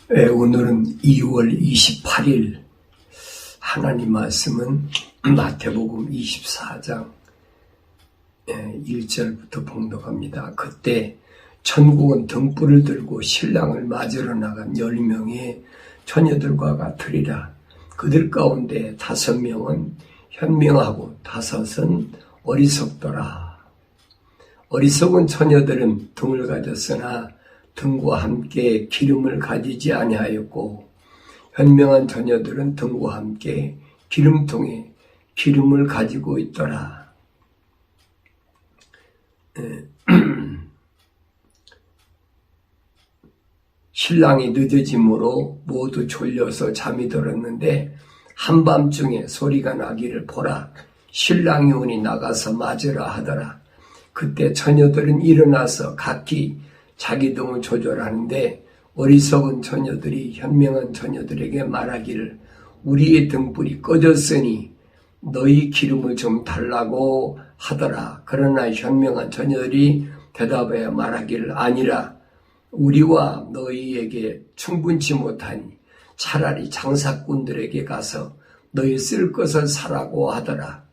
오늘은 2월 28일 하나님 말씀은 마태복음 24장 1절부터 봉독합니다. 그때 천국은 등불을 들고 신랑을 맞으러 나간 10명의 처녀들과 같으리라. 그들 가운데 5명은 현명하고 5은 어리석더라. 어리석은 처녀들은 등을 가졌으나 등과 함께 기름을 가지지 아니하였고, 현명한 처녀들은 등과 함께 기름통에 기름을 가지고 있더라. 신랑이 늦어짐으로 모두 졸려서 잠이 들었는데 한밤중에 소리가 나기를 보라. 신랑이 오니 나가서 맞으라 하더라. 그때 처녀들은 일어나서 각기 자기 등을 조절하는데 어리석은 처녀들이 현명한 처녀들에게 말하기를 우리의 등불이 꺼졌으니 너희 기름을 좀 달라고 하더라. 그러나 현명한 처녀들이 대답하여 말하기를 아니라 우리와 너희에게 충분치 못하니 차라리 장사꾼들에게 가서 너희 쓸 것을 사라고 하더라.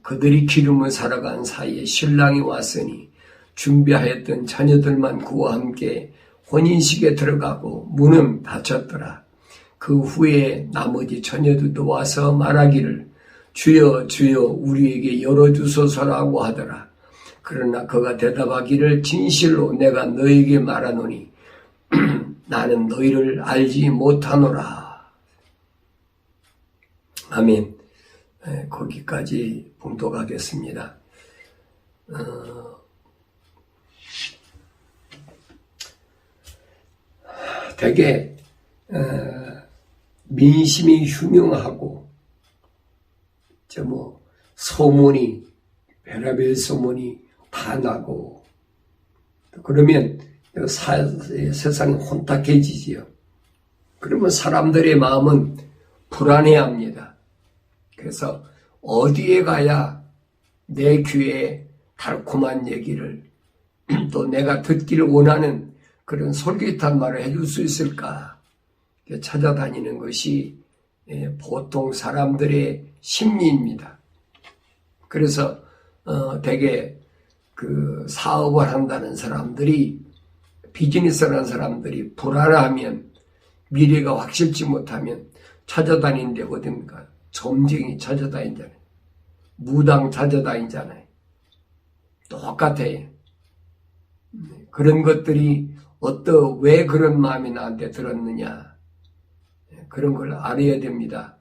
그들이 기름을 사러 간 사이에 신랑이 왔으니 준비하였던 처녀들만 그와 함께 혼인식에 들어가고 문은 닫혔더라. 그 후에 나머지 처녀들도 와서 말하기를 주여 주여 우리에게 열어주소서라고 하더라. 그러나 그가 대답하기를 진실로 내가 너에게 말하노니 나는 너희를 알지 못하노라. 아멘. 거기까지 봉독하겠습니다. 되게 민심이 흉흉하고 소문이 별의별 소문이 다 나고 그러면 세상이 혼탁해지지요. 그러면 사람들의 마음은 불안해합니다. 그래서 어디에 가야 내 귀에 달콤한 얘기를 또 내가 듣기를 원하는 그런 솔깃한 말을 해줄 수 있을까 찾아다니는 것이 보통 사람들의 심리입니다. 그래서 되게 그 사업을 한다는 사람들이 비즈니스를 하는 사람들이 불안하면 미래가 확실치 못하면 찾아다니는 데가 어딥니까? 점쟁이 찾아다니잖아요. 무당 찾아다니잖아요. 똑같아요. 그런 것들이 왜 그런 마음이 나한테 들었느냐 그런 걸 알아야 됩니다.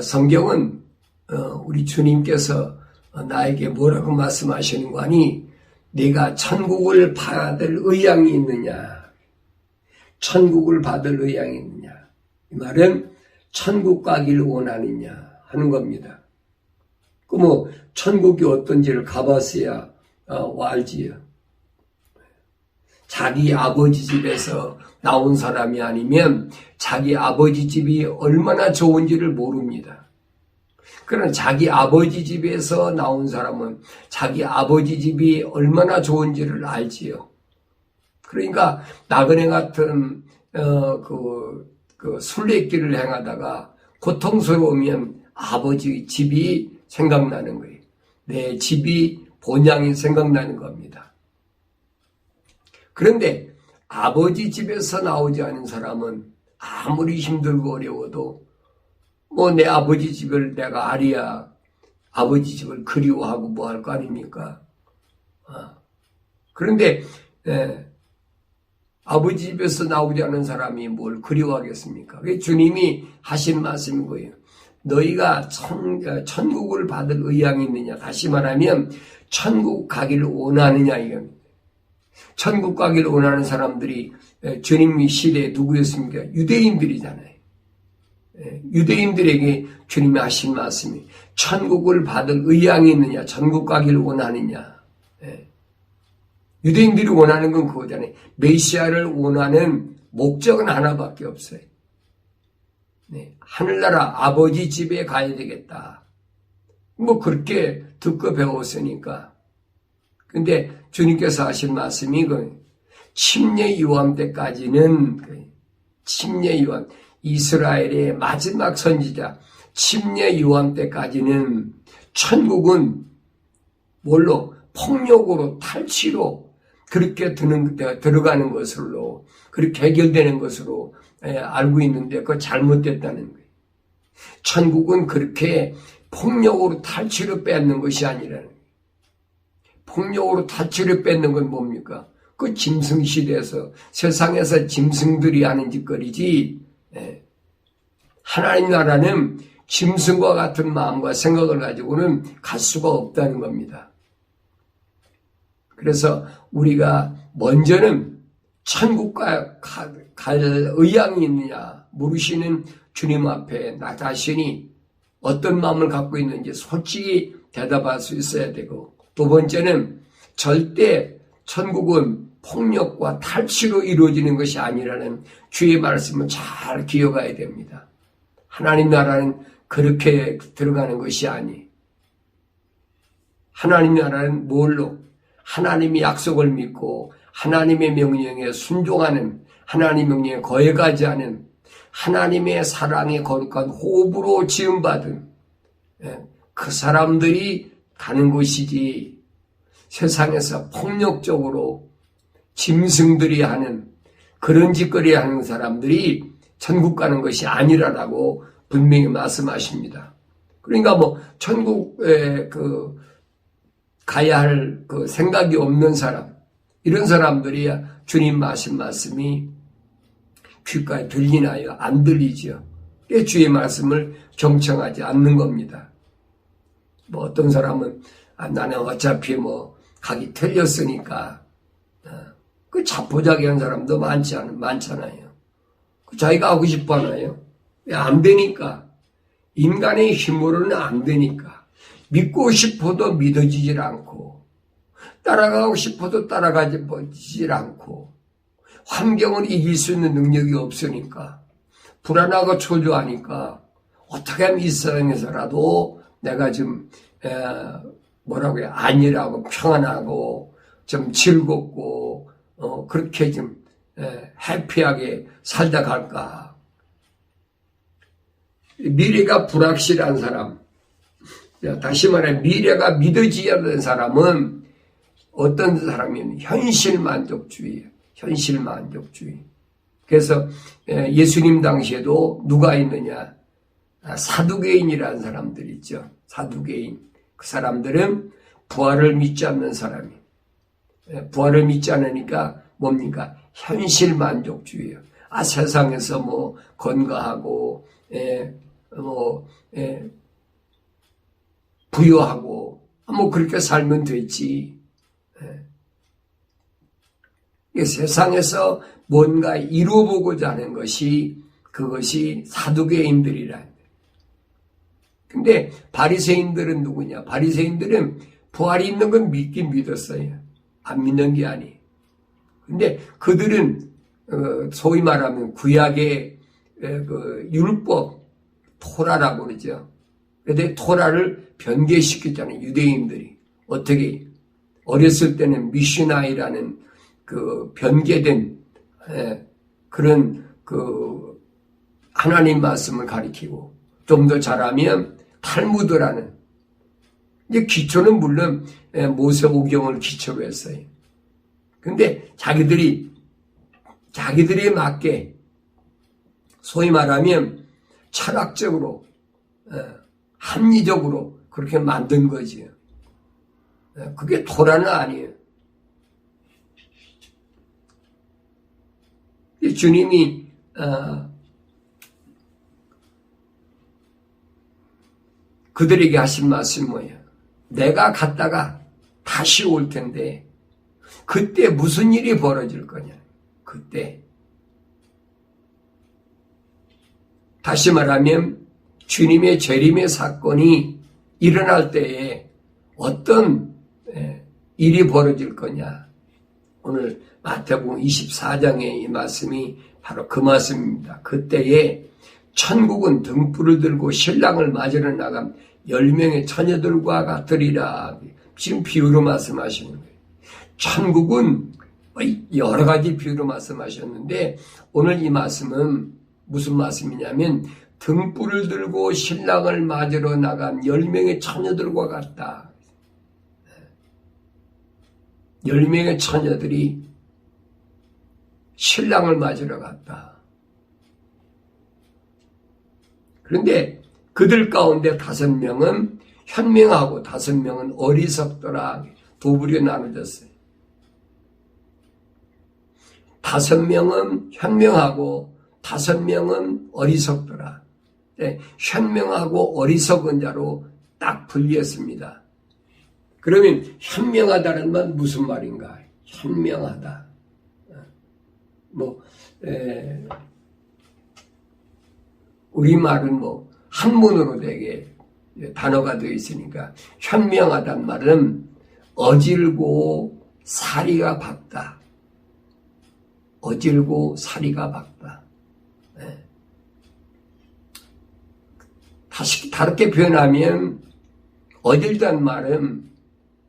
성경은 우리 주님께서 나에게 뭐라고 말씀하시는 거 아니 내가 천국을 받을 의향이 있느냐 천국을 받을 의향이 있느냐 이 말은 천국 가기를 원하느냐 하는 겁니다. 천국이 어떤지를 가봤어야 알지요. 자기 아버지 집에서 나온 사람이 아니면 자기 아버지 집이 얼마나 좋은지를 모릅니다. 그러나 자기 아버지 집에서 나온 사람은 자기 아버지 집이 얼마나 좋은지를 알지요. 그러니까 나그네 같은 순례길을 행하다가 고통스러우면 아버지 집이 생각나는 거예요. 내 집이 본향이 생각나는 겁니다. 그런데 아버지 집에서 나오지 않은 사람은 아무리 힘들고 어려워도 내 아버지 집을 내가 알아야 아버지 집을 그리워하고 뭐 할 거 아닙니까? 그런데 아버지 집에서 나오지 않은 사람이 뭘 그리워하겠습니까? 그게 주님이 하신 말씀인 거예요. 너희가 천국을 받을 의향이 있느냐? 다시 말하면 천국 가기를 원하느냐 이겁니다. 천국 가기를 원하는 사람들이 주님 시대에 누구였습니까? 유대인들이잖아요. 유대인들에게 주님이 하신 말씀이 천국을 받을 의향이 있느냐? 천국 가기를 원하느냐? 유대인들이 원하는 건 그거잖아요. 메시아를 원하는 목적은 하나밖에 없어요. 하늘나라 아버지 집에 가야 되겠다. 그렇게 듣고 배웠으니까. 근데 주님께서 하신 말씀이 침례 요한 때까지는 침례 요한 이스라엘의 마지막 선지자 침례 요한 때까지는 천국은 뭘로 폭력으로 탈취로 그렇게 들어가는 것으로 그렇게 해결되는 것으로 알고 있는데 그거 잘못됐다는 거예요. 천국은 그렇게 폭력으로 탈취로 뺏는 것이 아니라는 거예요. 폭력으로 탈취를 뺏는 건 뭡니까? 그 짐승시대에서 세상에서 짐승들이 하는 짓거리지 하나님 나라는 짐승과 같은 마음과 생각을 가지고는 갈 수가 없다는 겁니다. 그래서 우리가 먼저는 천국과 갈 의향이 있느냐 물으시는 주님 앞에 나 자신이 어떤 마음을 갖고 있는지 솔직히 대답할 수 있어야 되고, 두 번째는 절대 천국은 폭력과 탈취로 이루어지는 것이 아니라는 주의 말씀을 잘 기억해야 됩니다. 하나님 나라는 그렇게 들어가는 것이 아니. 하나님 나라는 뭘로? 하나님의 약속을 믿고 하나님의 명령에 순종하는, 하나님의 명령에 거역하지 않은, 하나님의 사랑에 거룩한 호흡으로 지음받은 그 사람들이 가는 곳이지, 세상에서 폭력적으로 짐승들이 하는 그런 짓거리 하는 사람들이 천국 가는 것이 아니라라고 분명히 말씀하십니다. 그러니까 천국에 가야 할 생각이 없는 사람, 이런 사람들이 주님 하신 말씀이 귓가에 들리나요? 안 들리죠. 주의 말씀을 경청하지 않는 겁니다. 어떤 사람은 나는 어차피 가기 틀렸으니까 그 자포자기한 사람도 많잖아요. 자기가 하고 싶어 하나요? 안 되니까. 인간의 힘으로는 안 되니까. 믿고 싶어도 믿어지질 않고, 따라가고 싶어도 따라가지질 않고, 환경을 이길 수 있는 능력이 없으니까, 불안하고 초조하니까 어떻게 하면 이 세상에서라도 내가 좀 안일하고 평안하고 좀 즐겁고 그렇게 좀 해피하게 살다 갈까. 미래가 불확실한 사람, 다시 말해 미래가 믿어지지 않는 사람은 어떤 사람이면 현실만족주의예요. 현실만족주의. 그래서 예수님 당시에도 누가 있느냐, 사두개인이라는 사람들이 있죠. 사두개인. 그 사람들은 부활을 믿지 않는 사람이에요. 부활을 믿지 않으니까 뭡니까? 현실만족주의예요. 세상에서 건강하고 부유하고 그렇게 살면 되지. 세상에서 뭔가 이루어보고자 하는 그것이 사두개인들이라. 근데 바리새인들은 누구냐? 바리새인들은 부활이 있는 건 믿긴 믿었어요. 안 믿는 게 아니에요. 근데 그들은 소위 말하면 구약의 율법, 토라라고 그러죠. 근데 토라를 변개시켰잖아요. 유대인들이. 어떻게? 어렸을 때는 미슈나이라는 변개된 그런 하나님 말씀을 가리키고, 좀 더 잘하면 탈무드라는, 이제 기초는 물론 모세오경을 기초로 했어요. 근데 자기들이 맞게 소위 말하면 철학적으로 합리적으로 그렇게 만든 거지요. 그게 토라는 아니에요. 주님이 그들에게 하신 말씀이 뭐예요? 내가 갔다가 다시 올 텐데 그때 무슨 일이 벌어질 거냐? 그때 다시 말하면 주님의 재림의 사건이 일어날 때에 어떤 일이 벌어질 거냐? 오늘 마태복음 24장의 이 말씀이 바로 그 말씀입니다. 그때에 천국은 등불을 들고 신랑을 맞으러 나간 10명의 처녀들과 같으리라. 지금 비유로 말씀하시는 거예요. 천국은 여러 가지 비유로 말씀하셨는데 오늘 이 말씀은 무슨 말씀이냐면 등불을 들고 신랑을 맞으러 나간 10명의 처녀들과 같다. 10명의 처녀들이 신랑을 맞으러 갔다. 그런데 그들 가운데 5명은 현명하고 5명은 어리석더라. 두 부류에 나눠졌어요. 5명은 현명하고 5명은 어리석더라. 네, 현명하고 어리석은 자로 딱 분리했습니다. 그러면 현명하다는 말 무슨 말인가? 현명하다. 우리말은 한문으로 되게 단어가 되어 있으니까 현명하단 말은 어질고 사리가 밝다. 어질고 사리가 밝다. 다시 다르게 표현하면 어질다는 말은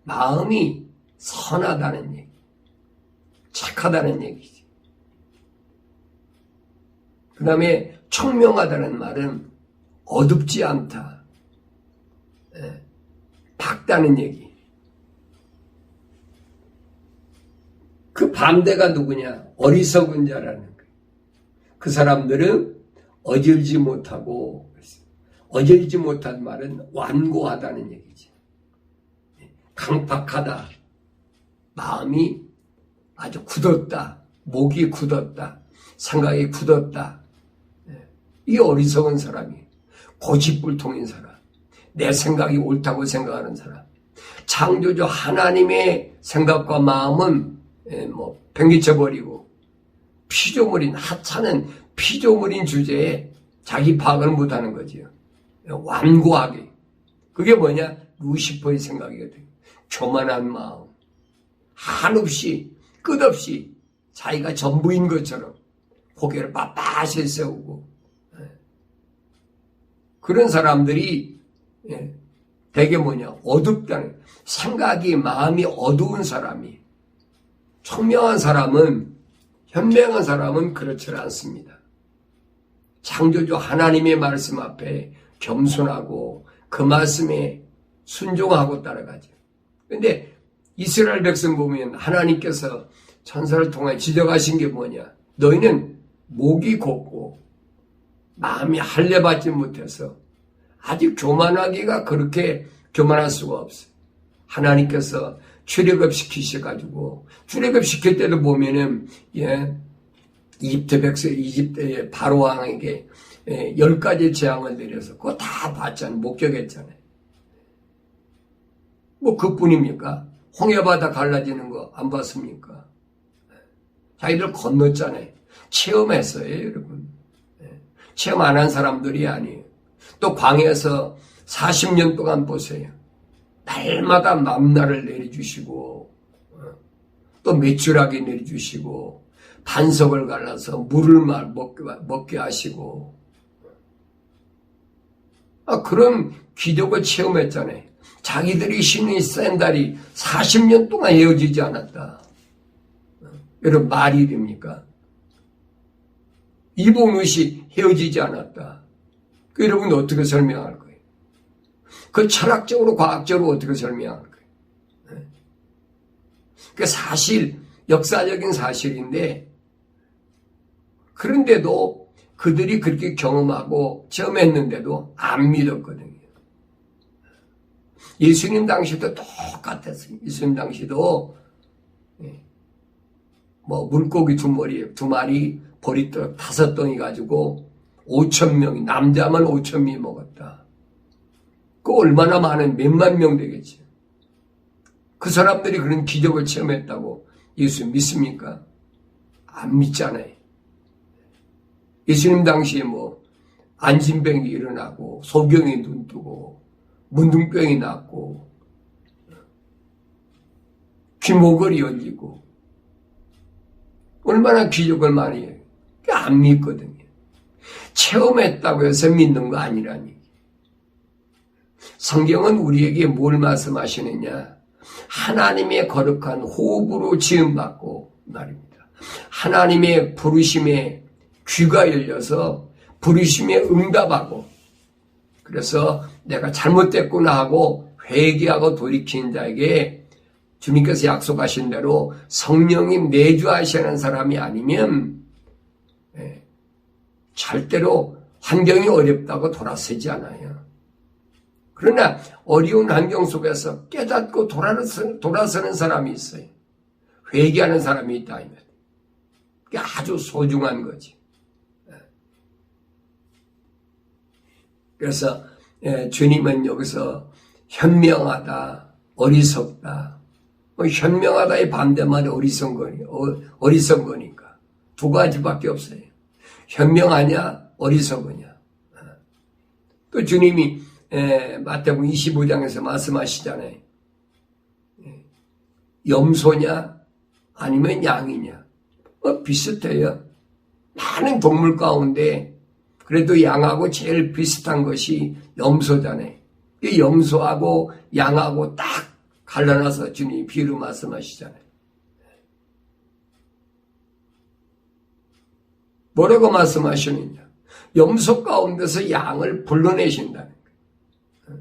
마음이 선하다는 얘기, 착하다는 얘기지. 그 다음에 청명하다는 말은 어둡지 않다, 밝다는 얘기. 그 반대가 누구냐? 어리석은 자라는 거예요. 그 사람들은 어질지 못하고, 어질지 못한 말은 완고하다는 얘기지. 강팍하다. 마음이 아주 굳었다. 목이 굳었다. 생각이 굳었다. 이 어리석은 사람이 고집불통인 사람, 내 생각이 옳다고 생각하는 사람, 창조주 하나님의 생각과 마음은 변기쳐버리고 피조물인 하찮은 피조물인 주제에 자기 파악을 못하는 거지요. 완고하게. 그게 뭐냐? 루시퍼의 생각이거든. 교만한 마음, 한없이 끝없이 자기가 전부인 것처럼 고개를 빳빳이 세우고, 그런 사람들이 되게 뭐냐? 어둡다는, 생각이 마음이 어두운 사람이, 청명한 사람은, 현명한 사람은 그렇지 않습니다. 창조주 하나님의 말씀 앞에 겸손하고 그 말씀에 순종하고 따라가죠. 그런데 이스라엘 백성 보면 하나님께서 천사를 통해 지적하신 게 뭐냐? 너희는 목이 곱고 마음이 할례받지 못해서 아직 교만하기가 그렇게 교만할 수가 없어. 하나님께서 출애굽 시키셔가지고, 출애굽 시킬 때도 보면은 이집트 백성, 이집트의 바로 왕에게 10가지 재앙을 내려서 그거 다 봤잖아요. 목격했잖아요. 그뿐입니까? 홍해바다 갈라지는 거 안 봤습니까? 자기들 건넜잖아요. 체험했어요, 여러분. 체험 안 한 사람들이 아니에요. 또 광야에서 40년 동안 보세요. 날마다 만나를 내려주시고, 또 메추라기 내려주시고, 반석을 갈라서 물을 먹게 하시고, 그런 기적을 체험했잖아요. 자기들이 신은 샌달이 40년 동안 헤어지지 않았다. 여러분, 말이 됩니까? 입은 옷이 헤어지지 않았다. 여러분 어떻게 설명할 거예요? 그 철학적으로, 과학적으로 어떻게 설명할 거예요? 그 사실, 역사적인 사실인데, 그런데도 그들이 그렇게 경험하고 체험했는데도 안 믿었거든요. 예수님 당시도 똑같았어요. 예수님 당시도 물고기 2마리, 보리떡 5덩이 가지고 5,000명이, 남자만 5,000명이 먹었다. 그 얼마나 많은 몇만 명 되겠지. 그 사람들이 그런 기적을 체험했다고 예수 믿습니까? 안 믿잖아요. 예수님 당시에 안진병이 일어나고, 소경이 눈 뜨고, 문둥병이 났고, 귀목걸이 열리고, 얼마나 기적을 많이 해요. 안 믿거든요. 체험했다고 해서 믿는 거 아니라니. 성경은 우리에게 뭘 말씀하시느냐? 하나님의 거룩한 호흡으로 지음받고 말입니다. 하나님의 부르심에 귀가 열려서 부르심에 응답하고, 그래서 내가 잘못됐구나 하고 회개하고 돌이킨 자에게 주님께서 약속하신 대로 성령이 내주하시는 사람이 아니면 절대로 환경이 어렵다고 돌아서지 않아요. 그러나 어려운 환경 속에서 깨닫고 돌아서는 사람이 있어요. 회개하는 사람이 있다. 그게 아주 소중한 거지. 그래서 주님은 여기서 현명하다, 어리석다. 현명하다의 반대말이 어리석으니까 두 가지밖에 없어요. 현명하냐, 어리석으냐. 또 주님이 마태복음 25장에서 말씀하시잖아요. 염소냐 아니면 양이냐. 비슷해요. 많은 동물 가운데 그래도 양하고 제일 비슷한 것이 염소잖아요. 염소하고 양하고 딱 갈라놔서 주님이 비유로 말씀하시잖아요. 뭐라고 말씀하시느냐. 염소 가운데서 양을 불러내신다는 거예요.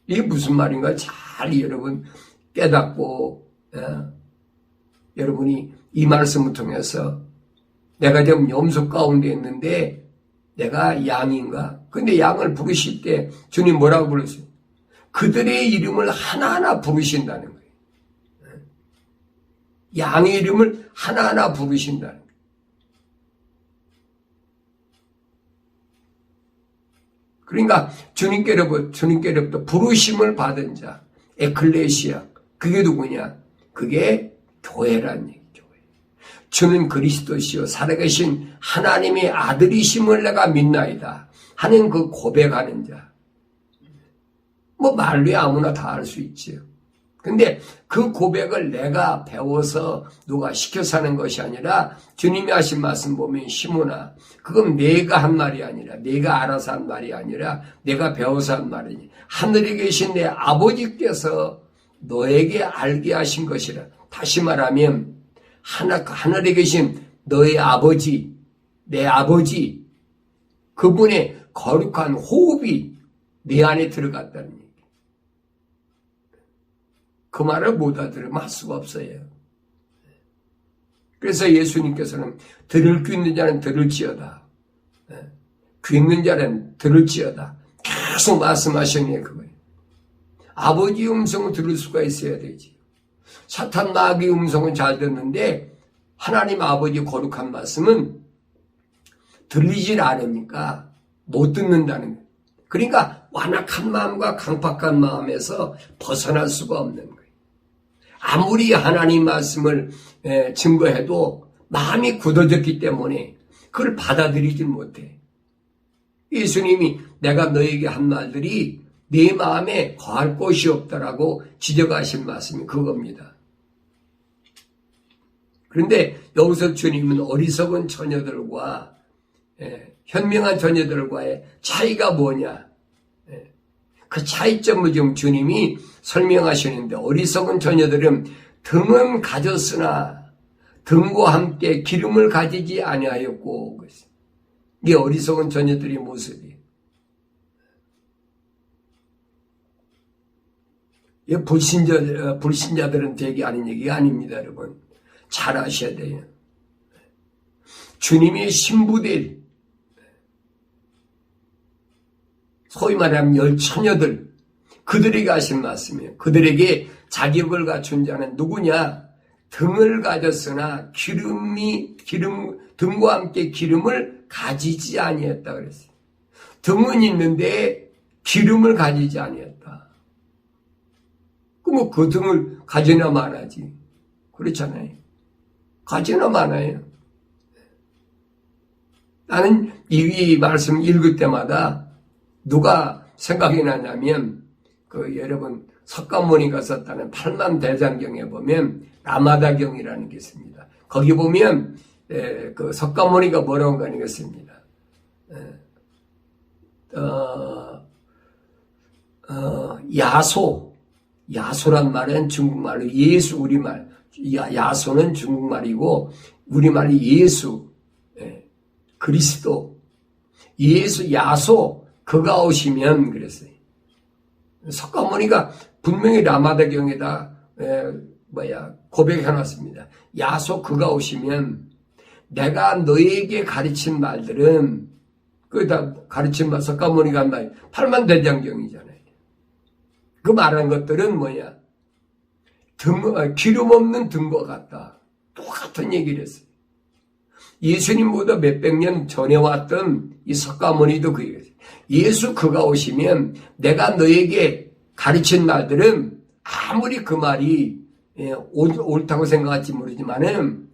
이게 무슨 말인가 잘 여러분 깨닫고 여러분이 이 말씀을 통해서 내가 지금 염소 가운데 있는데 내가 양인가? 근데 양을 부르실 때 주님 뭐라고 부르세요? 그들의 이름을 하나하나 부르신다는 거예요. 양의 이름을 하나하나 부르신다는 거예요. 그러니까 주님께로부터 부르심을 받은 자, 에클레시아, 그게 누구냐? 그게 교회란 얘기죠. 주는 그리스도시요 살아계신 하나님의 아들이심을 내가 믿나이다 하는 그 고백하는 자. 말로 아무나 다 할 수 있지요. 근데 그 고백을 내가 배워서 누가 시켜서 하는 것이 아니라 주님이 하신 말씀 보면 시몬아, 그건 내가 한 말이 아니라 내가 알아서 한 말이 아니라 내가 배워서 한 말이니 하늘에 계신 내 아버지께서 너에게 알게 하신 것이라. 다시 말하면 하늘에 계신 너의 아버지, 내 아버지, 그분의 거룩한 호흡이 내 안에 들어갔다는 얘기. 그 말을 못 알아들으면 할 수가 없어요. 그래서 예수님께서는 들을 귀 있는 자는 들을지어다. 귀 있는 자는 들을지어다. 계속 말씀하시는 그거예요. 아버지의 음성을 들을 수가 있어야 되지. 사탄 마귀의 음성은 잘 듣는데 하나님 아버지의 거룩한 말씀은 들리질 않으니까 못 듣는다는 거예요. 그러니까 완악한 마음과 강팍한 마음에서 벗어날 수가 없는 거예요. 아무리 하나님 말씀을 증거해도 마음이 굳어졌기 때문에 그걸 받아들이질 못해. 예수님이 내가 너에게 한 말들이 네 마음에 거할 곳이 없다라고 지적하신 말씀이 그겁니다. 그런데 여기서 주님은 어리석은 처녀들과 현명한 처녀들과의 차이가 뭐냐? 그 차이점을 좀 주님이 설명하시는데 어리석은 처녀들은 등은 가졌으나 등과 함께 기름을 가지지 아니하였고 이게 어리석은 처녀들의 모습이에요. 불신자들은 되게 아닌 얘기가 아닙니다, 여러분. 잘 아셔야 돼요. 주님의 신부들, 소위 말하면 열처녀들, 그들에게 하신 말씀이에요. 그들에게 자격을 갖춘 자는 누구냐? 등을 가졌으나 등과 함께 기름을 가지지 아니했다 그랬어요. 등은 있는데 기름을 가지지 아니했다. 그럼 그 등을 가지나 마나지. 그렇잖아요. 가지나 마나요. 나는 이 말씀 읽을 때마다 누가 생각이 나냐면 여러분 석가모니가 썼다는 팔만대장경에 보면 라마다경이라는 게 있습니다. 거기 보면 그 석가모니가 뭐라고 하는 게 있습니다. 야소 야소란 말은 중국말로 예수, 우리말. 야소는 중국말이고 우리말이 예수, 그리스도, 예수, 야소, 그가 오시면 그랬어요. 석가모니가 분명히 라마다경에다 고백해놨습니다. 야소, 그가 오시면 내가 너에게 가르친 말들은 그다 가르친 말 석가모니가 한 말 팔만대장경이잖아요. 그 말한 것들은 뭐냐? 기름 없는 등과 같다. 똑같은 얘기를 했어요. 예수님보다 몇백 년 전에 왔던 이 석가모니도 그 얘기했어요. 예수 그가 오시면 내가 너에게 가르친 말들은 아무리 그 말이 옳다고 생각할지 모르지만은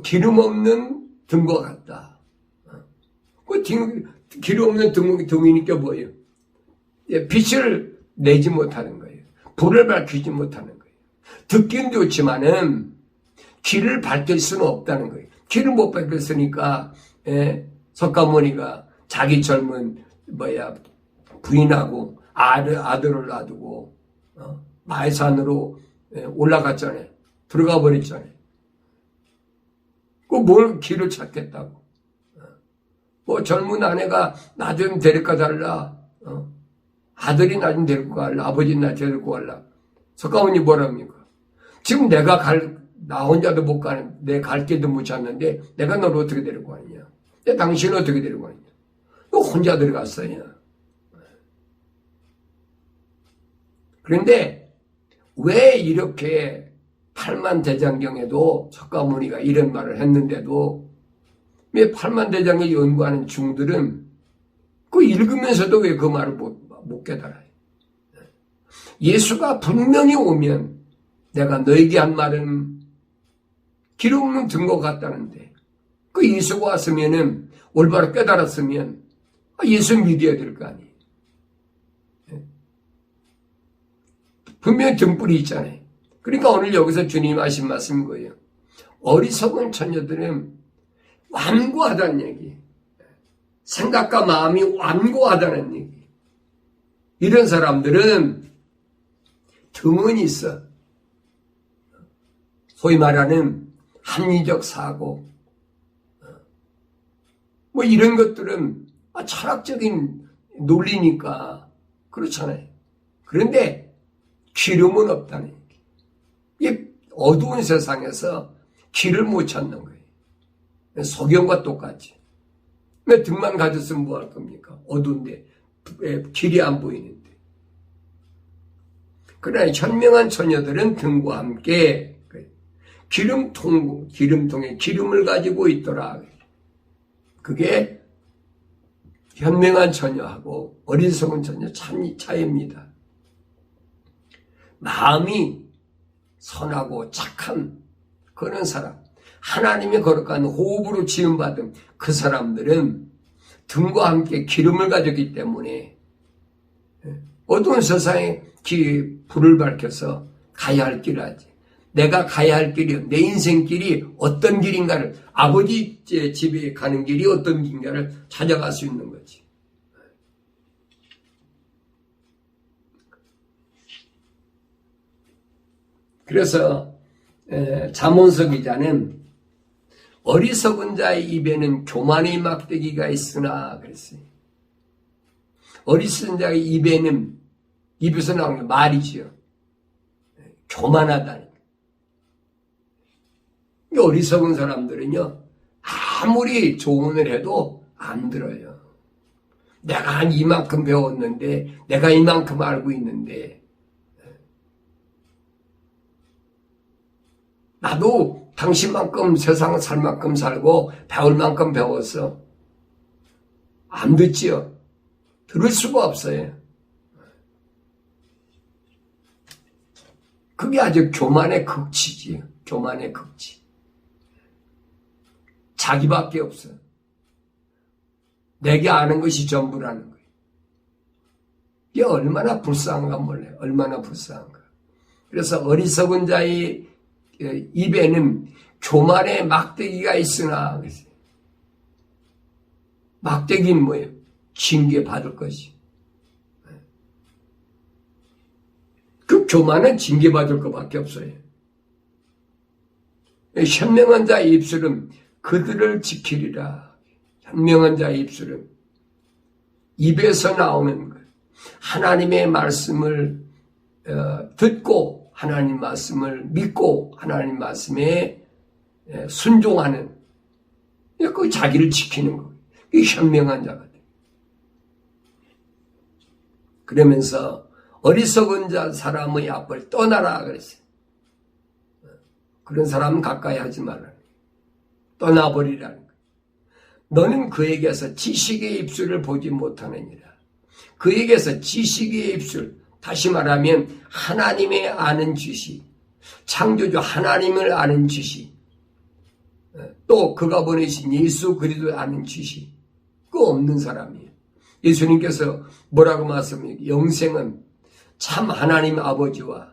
기름 없는 등과 같다. 그 기름 없는 등이니까 뭐예요? 빛을 내지 못하는 거예요. 불을 밝히지 못하는 거예요. 듣긴 좋지만은 길을 밝힐 수는 없다는 거예요. 길을 못 밝혔으니까 석가모니가 자기 젊은 부인하고 아들을 놔두고 마해산으로 올라갔잖아요. 들어가 버렸잖아요. 그 뭘 길을 찾겠다고. 젊은 아내가 나 좀 데리고 달라. 아들이 나 좀 데리고 갈라. 아버지 나 데리고 갈라. 석가모니 뭐랍니까? 지금 나 혼자도 못 가는, 내 갈 길도 못 찾는데 내가 너를 어떻게 데리고 가느냐? 당신을 어떻게 데리고 가느냐? 너 혼자 들어갔어요. 그런데 왜 이렇게 팔만대장경에도 석가모니가 이런 말을 했는데도 왜 팔만대장경 연구하는 중들은 그 읽으면서도 왜 그 말을 못 깨달아요? 예수가 분명히 오면 내가 너에게 한 말은 기름 없는 등과 같다는데 그 예수가 왔으면은 올바로 깨달았으면 예수 믿어야 될 거 아니에요. 분명히 등불이 있잖아요. 그러니까 오늘 여기서 주님 하신 말씀인 거예요. 어리석은 처녀들은 완고하다는 얘기. 생각과 마음이 완고하다는 얘기. 이런 사람들은 등은 있어. 소위 말하는 합리적 사고. 이런 것들은 철학적인 논리니까 그렇잖아요. 그런데 기름은 없다는 얘기. 이 어두운 세상에서 길을 못 찾는 거예요. 소경과 똑같이. 왜 등만 가졌으면 뭐 할 겁니까? 어두운데 길이 안 보이는데. 그러나 현명한 처녀들은 등과 함께 기름통에 기름을 가지고 있더라. 그게 현명한 처녀하고 어리석은 처녀 차이입니다. 마음이 선하고 착한 그런 사람, 하나님의 거룩한 호흡으로 지음받은 그 사람들은 등과 함께 기름을 가졌기 때문에 어두운 세상에 불을 밝혀서 가야 할 길을 하지. 내가 가야 할 길이, 내 인생길이 어떤 길인가를, 아버지 집에 가는 길이 어떤 길인가를 찾아갈 수 있는 거지. 그래서 잠언서 기자는 어리석은 자의 입에는 교만의 막대기가 있으나 그랬어요. 어리석은 자의 입에는, 입에서 나오는 게 말이지요. 교만하다니. 어리석은 사람들은요, 아무리 조언을 해도 안 들어요. 내가 한 이만큼 배웠는데, 내가 이만큼 알고 있는데, 나도 당신만큼 세상을 살 만큼 살고 배울 만큼 배웠어. 안 듣지요. 들을 수가 없어요. 그게 아주 교만의 극치지요. 교만의 극치. 자기밖에 없어. 내게 아는 것이 전부라는 거예요. 이게 얼마나 불쌍한가 몰라요. 얼마나 불쌍한가. 그래서 어리석은 자의 입에는 교만의 막대기가 있으나 그랬어요. 막대기는 뭐예요? 징계 받을 것이. 그 교만은 징계받을 것밖에 없어요. 현명한 자의 입술은 그들을 지키리라. 현명한 자의 입술은 입에서 나오는 것, 하나님의 말씀을 듣고 하나님 말씀을 믿고 하나님 말씀에 순종하는, 그 자기를 지키는 것, 이 현명한 자가 돼. 그러면서 어리석은 자 사람의 앞을 떠나라 그랬어요. 그런 사람은 가까이 하지 말라. 떠나버리라는 거예요. 너는 그에게서 지식의 입술을 보지 못하느니라. 그에게서 지식의 입술, 다시 말하면 하나님의 아는 지식, 창조주 하나님을 아는 지식, 또 그가 보내신 예수 그리스도를 아는 지식, 그거 없는 사람이에요. 예수님께서 뭐라고 말씀합니까? 영생은 참 하나님 아버지와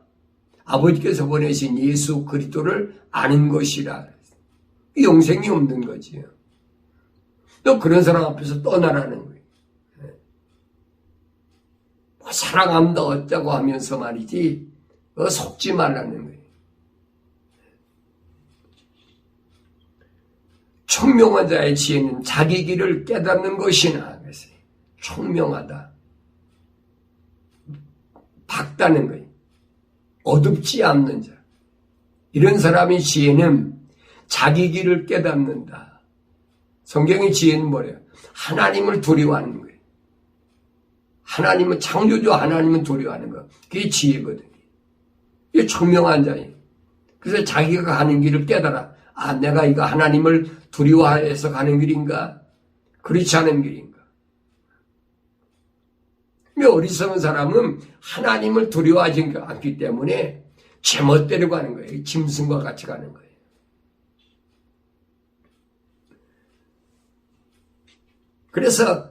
아버지께서 보내신 예수 그리스도를 아는 것이라. 영생이 없는 거지요. 또 그런 사람 앞에서 떠나라는 거예요. 사랑합니다 어쩌고 하면서 말이지, 속지 말라는 거예요. 총명한 자의 지혜는 자기 길을 깨닫는 것이나, 그랬어요. 총명하다. 밝다는 거예요. 어둡지 않는 자. 이런 사람의 지혜는 자기 길을 깨닫는다. 성경의 지혜는 뭐래요? 하나님을 두려워하는 거예요. 하나님은, 창조주 하나님은 두려워하는 거. 그게 지혜거든요. 이게 총명한 자예요. 그래서 자기가 가는 길을 깨달아. 아, 내가 이거 하나님을 두려워해서 가는 길인가? 그렇지 않은 길인가? 어리석은 사람은 하나님을 두려워하지 않기 때문에 제멋대로 가는 거예요. 짐승과 같이 가는 거예요. 그래서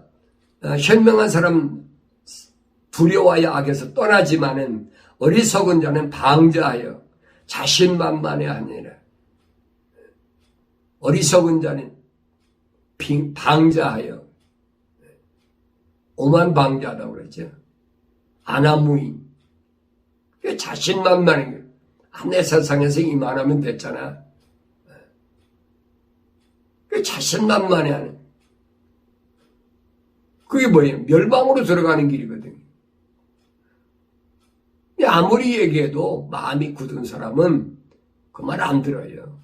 현명한 사람 두려워하여 악에서 떠나지만은 어리석은 자는 방자하여 자신만만해하니라. 어리석은 자는 방자하여, 오만방자하다고 그랬죠. 아나무인. 자신만만한 거예요. 내 세상에서 이만하면 됐잖아. 자신만만해하는. 그게 뭐예요? 멸망으로 들어가는 길이거든요. 아무리 얘기해도 마음이 굳은 사람은 그 말 안 들어요.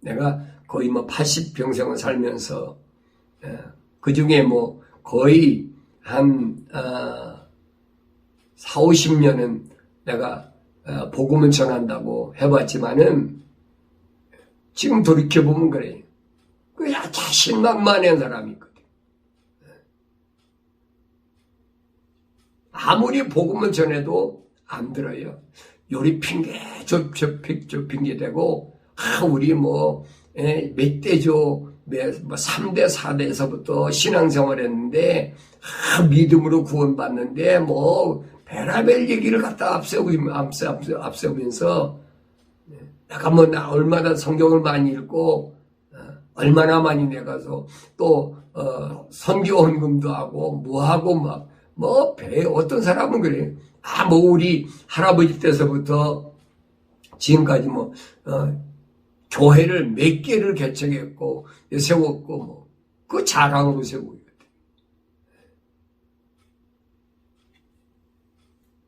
내가 거의 80평생을 살면서, 그 중에 거의 한 40-50년은 내가 복음을 전한다고 해봤지만은 지금 돌이켜보면 그래요. 그야 자신만만한 사람이 있거든. 아무리 복음을 전해도 안 들어요. 요리 핑계, 저 핑계 대고, 우리 몇 대죠. 3대, 4대에서부터 신앙생활 했는데, 믿음으로 구원받는데, 베라벨 얘기를 갖다 앞세우면서, 내가 나 얼마나 성경을 많이 읽고, 얼마나 많이 내가서, 또, 선교 헌금도 하고, 어떤 사람은 그래요. 우리 할아버지 때서부터 지금까지 교회를 몇 개를 개척했고, 세웠고, 그 자랑으로 세우고 있거든요.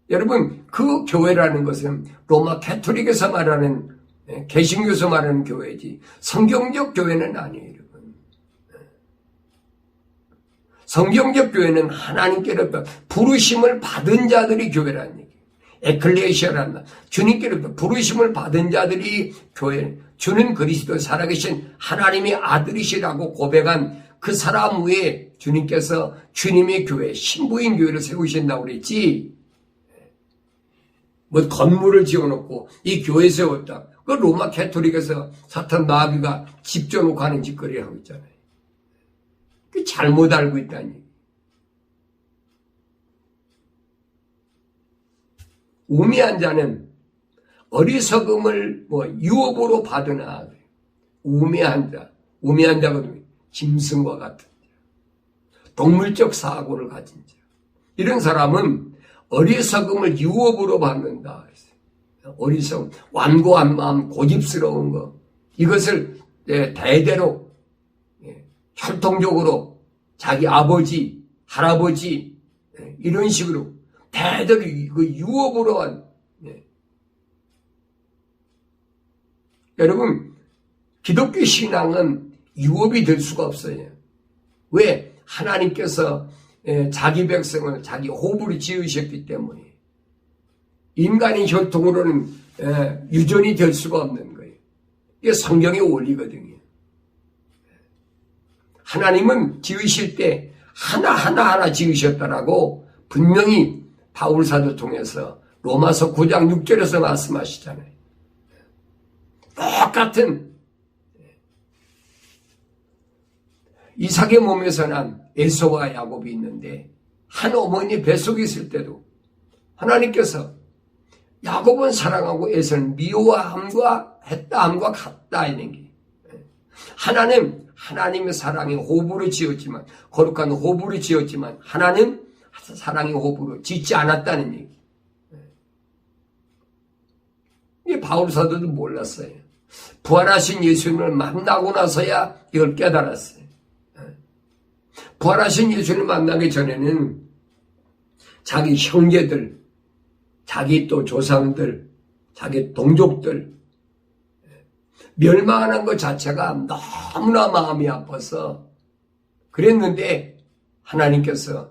여러분, 그 교회라는 것은 로마 캐토릭에서 말하는, 개신교에서 말하는 교회지, 성경적 교회는 아니에요, 여러분. 성경적 교회는 하나님께로부터 부르심을 받은 자들이 교회라는 얘기예요. 에클레시아라는 말. 주님께로부터 부르심을 받은 자들이 교회, 주는 그리스도 살아계신 하나님의 아들이시라고 고백한 그 사람 위에 주님께서 주님의 교회, 신부인 교회를 세우신다고 그랬지. 건물을 지어놓고 이 교회 세웠다. 그 로마 캐토릭에서 사탄 마귀가 집 지어놓고 하는 짓거리 하고 있잖아요. 그 잘못 알고 있다니. 우매한 자는 어리석음을 유업으로 받으나, 우매한 자거든요. 짐승과 같은 자, 동물적 사고를 가진 자. 이런 사람은 어리석음을 유업으로 받는다. 어리석음, 완고한 마음, 고집스러운 거, 이것을 대대로 혈통적으로 자기 아버지, 할아버지 이런 식으로 대대로 그 유업으로 한. 여러분, 기독교 신앙은 유업이 될 수가 없어요. 왜? 하나님께서 자기 백성을 자기 호흡으로 지으셨기 때문에 인간의 혈통으로는 유전이 될 수가 없는 거예요. 이게 성경의 원리거든요. 하나님은 지으실 때 하나하나 지으셨다라고 분명히 바울사도 통해서 로마서 9장 6절에서 말씀하시잖아요. 똑같은 이삭의 몸에서 난 에서와 야곱이 있는데 한 어머니 뱃속에 있을 때도 하나님께서 야곱은 사랑하고 에서는 미워함과 했다함과 같다 이런 게 하나님의 사랑의 호흡으로 지었지만 거룩한 호흡으로 지었지만 하나님 사랑의 호흡으로 짓지 않았다는 얘기. 이 바울 사도도 몰랐어요. 부활하신 예수님을 만나고 나서야 이걸 깨달았어요. 부활하신 예수님을 만나기 전에는 자기 형제들, 자기 또 조상들, 자기 동족들 멸망하는 것 자체가 너무나 마음이 아파서 그랬는데 하나님께서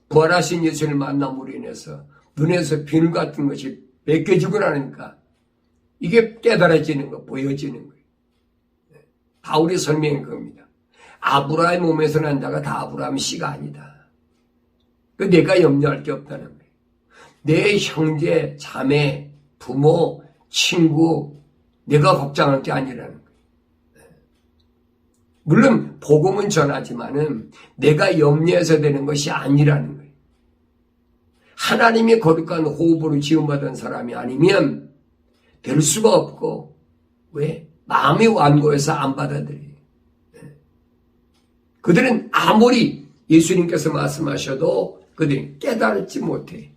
부활하신 예수님을 만남으로 인해서 눈에서 비늘 같은 것이 벗겨지고 나니까 이게 깨달아지는 거, 보여지는 거예요. 바울이 설명한 겁니다. 아브라함의 몸에서 난 자가 다 아브라함 씨가 아니다. 그 내가 염려할 게 없다는 거예요. 내 형제, 자매, 부모, 친구, 내가 걱정할 게 아니라는 거예요. 물론 복음은 전하지만은 내가 염려해서 되는 것이 아니라는 거예요. 하나님의 거룩한 호흡으로 지음받은 사람이 아니면 될 수가 없고 왜? 마음이 완고해서 안 받아들여요. 그들은 아무리 예수님께서 말씀하셔도 그들이 깨달지 못해.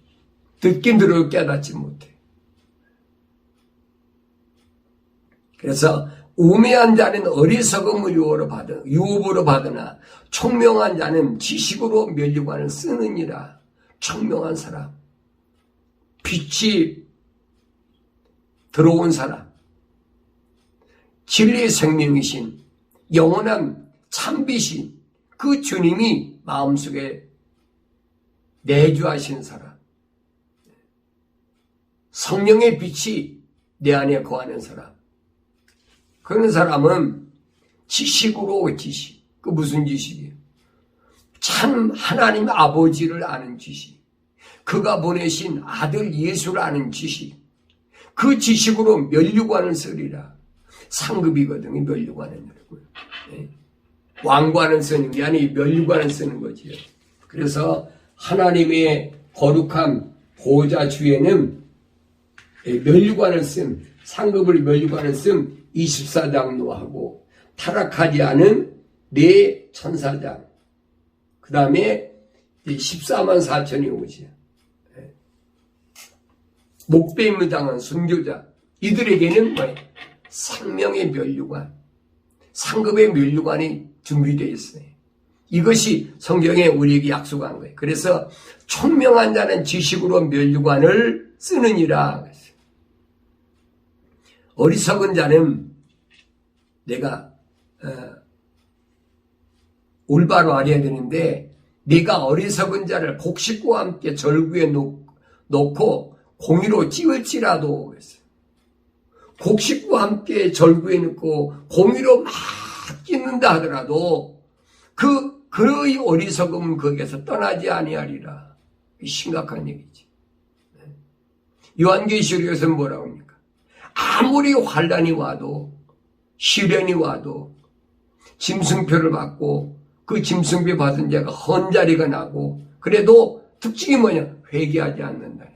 듣긴 들어도 깨닫지 못해. 그래서 우매한 자는 어리석음을 유업으로 받으나 총명한 자는 지식으로 면류관을 쓰느니라. 총명한 사람, 빛이 들어온 사람, 진리의 생명이신 영원한 참빛이 그 주님이 마음속에 내주하신 사람, 성령의 빛이 내 안에 거하는 사람, 그런 사람은 지식으로 지식. 그 무슨 지식이에요? 참 하나님 아버지를 아는 지식. 그가 보내신 아들 예수를 아는 지식. 그 지식으로 면류관을 쓰리라. 상급이거든요. 면류관은. 왕관을 쓰는 게 아니 면류관을 쓰는 거지요. 그래서 하나님의 거룩한 보좌 주에는 면류관을 쓴 상급을 면류관을 쓴 24장로하고 타락하지 않은 네 천사장, 그 다음에 14만 4천이 오지요. 목배임을 당한 순교자, 이들에게는 뭐예요? 생명의 면류관, 상급의 면류관이 준비되어 있어요. 이것이 성경에 우리에게 약속한 거예요. 그래서 총명한 자는 지식으로 면류관을 쓰느니라. 어리석은 자는 내가 올바로 알아야 되는데 네가 어리석은 자를 곡식과 함께 절구에 놓고 공의로 찌을지라도 곡식과 함께 절구에 넣고 공의로 막 찢는다 하더라도 그의 어리석음은 거기에서 떠나지 아니하리라. 심각한 얘기지. 요한계시록에서는 뭐라고 합니까? 아무리 환난이 와도 시련이 와도 짐승표를 받고 그 짐승표 받은 자가 헌자리가 나고 그래도 특징이 뭐냐? 회개하지 않는다.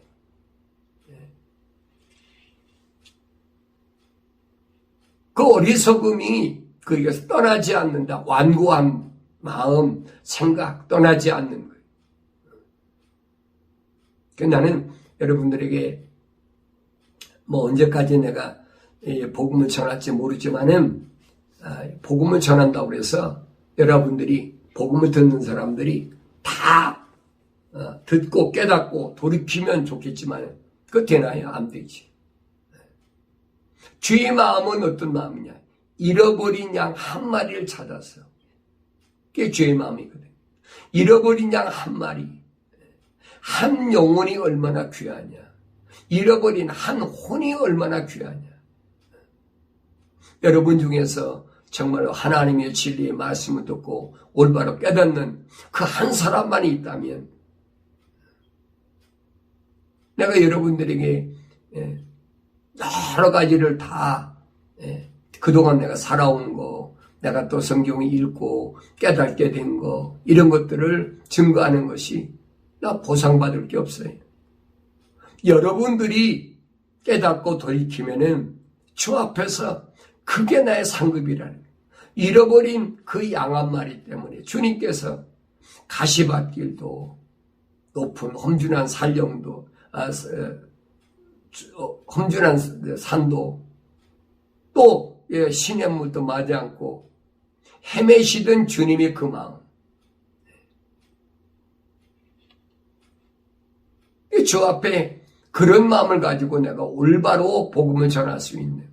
그 어리석음이 거기에서 떠나지 않는다. 완고한 마음, 생각 떠나지 않는 거예요. 나는 여러분들에게 뭐 언제까지 내가 복음을 전할지 모르지만은 복음을 전한다고 해서 여러분들이 복음을 듣는 사람들이 다 듣고 깨닫고 돌이키면 좋겠지만 그거 되나요? 안 되지. 주의 마음은 어떤 마음이냐? 잃어버린 양 한 마리를 찾아서. 그게 주의 마음이거든. 잃어버린 양 한 마리. 한 영혼이 얼마나 귀하냐. 잃어버린 한 혼이 얼마나 귀하냐. 여러분 중에서 정말 하나님의 진리의 말씀을 듣고 올바로 깨닫는 그 한 사람만이 있다면 내가 여러분들에게 여러 가지를 다 그동안 내가 살아온 거, 내가 또 성경을 읽고 깨닫게 된 거, 이런 것들을 증거하는 것이 나 보상받을 게 없어요. 여러분들이 깨닫고 돌이키면은 주 앞에서 그게 나의 상급이라는 거예요. 잃어버린 그 양 한 마리 때문에 주님께서 가시밭길도 높은 험준한 산령도 험준한 산도 또 시냇물도 마지 않고 헤매시던 주님의 그 마음, 주 앞에 그런 마음을 가지고 내가 올바로 복음을 전할 수 있는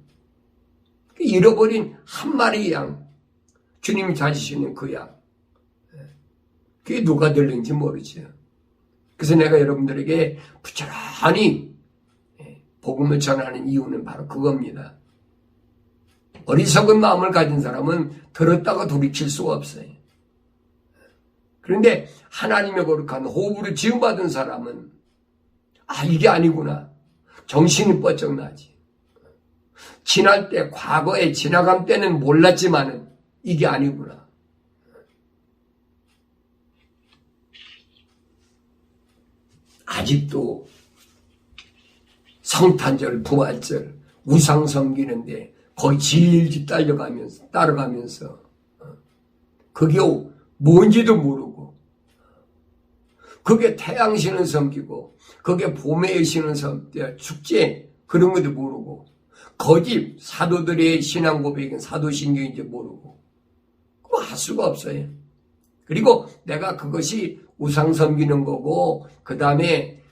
잃어버린 한 마리 양, 주님이 찾으시는 그 양, 그게 누가 될는지 모르죠. 그래서 내가 여러분들에게 부지런히 복음을 전하는 이유는 바로 그겁니다. 어리석은 마음을 가진 사람은 들었다가 돌이킬 수가 없어요. 그런데 하나님의 거룩한 호흡으로 지음받은 사람은 이게 아니구나. 정신이 뻗쩍 나지. 지날 때, 과거에 지나간 때는 몰랐지만은 이게 아니구나. 아직도 성탄절, 부활절, 우상 섬기는데 거의 질질 따라가면서 그게 뭔지도 모르고 그게 태양신을 섬기고 그게 봄의 신을 축제 그런 것도 모르고 거짓 사도들의 신앙 고백인 사도신경인지 모르고 그거 할 수가 없어요. 그리고 내가 그것이 우상 섬기는 거고 그 다음에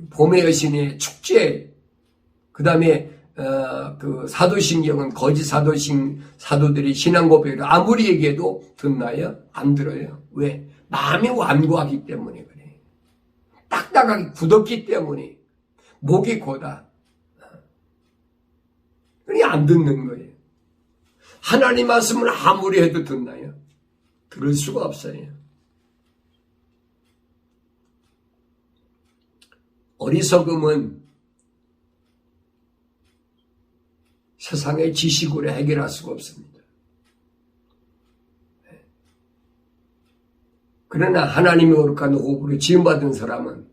봄의 여신의 축제 그 다음에 그 사도신경은 거짓 사도들이 신앙 고백을 아무리 얘기해도 듣나요? 안 들어요. 왜? 마음이 완고하기 때문에 그래. 딱딱하게 굳었기 때문에 목이 고다. 그러니 안 듣는 거예요. 하나님 말씀을 아무리 해도 듣나요? 들을 수가 없어요. 어리석음은 세상의 지식으로 해결할 수가 없습니다. 그러나 하나님의 거룩한 호흡으로 지음받은 사람은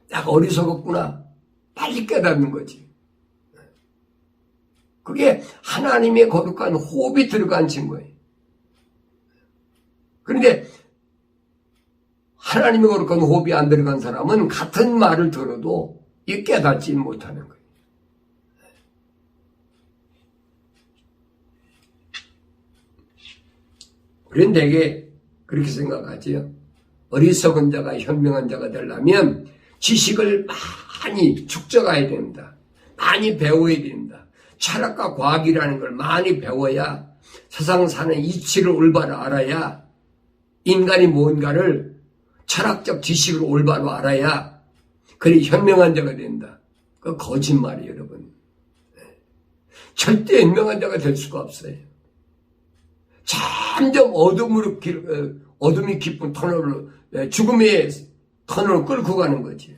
내가 어리석었구나. 빨리 깨닫는 거지. 그게 하나님의 거룩한 호흡이 들어간 증거예요. 그런데 하나님의 거룩한 호흡이 안 들어간 사람은 같은 말을 들어도 깨닫지 못하는 거예요. 우리는 되게 그렇게 생각하지요. 어리석은 자가 현명한 자가 되려면 지식을 많이 축적해야 된다. 많이 배워야 된다. 철학과 과학이라는 걸 많이 배워야 세상 사는 이치를 올바로 알아야 인간이 뭔가를 철학적 지식으로 올바로 알아야 그래 현명한 자가 된다. 그거 거짓말이에요, 여러분. 절대 현명한 자가 될 수가 없어요. 점점 어둠이 깊은 터널로 죽음의 터널을 끌고 가는 거지.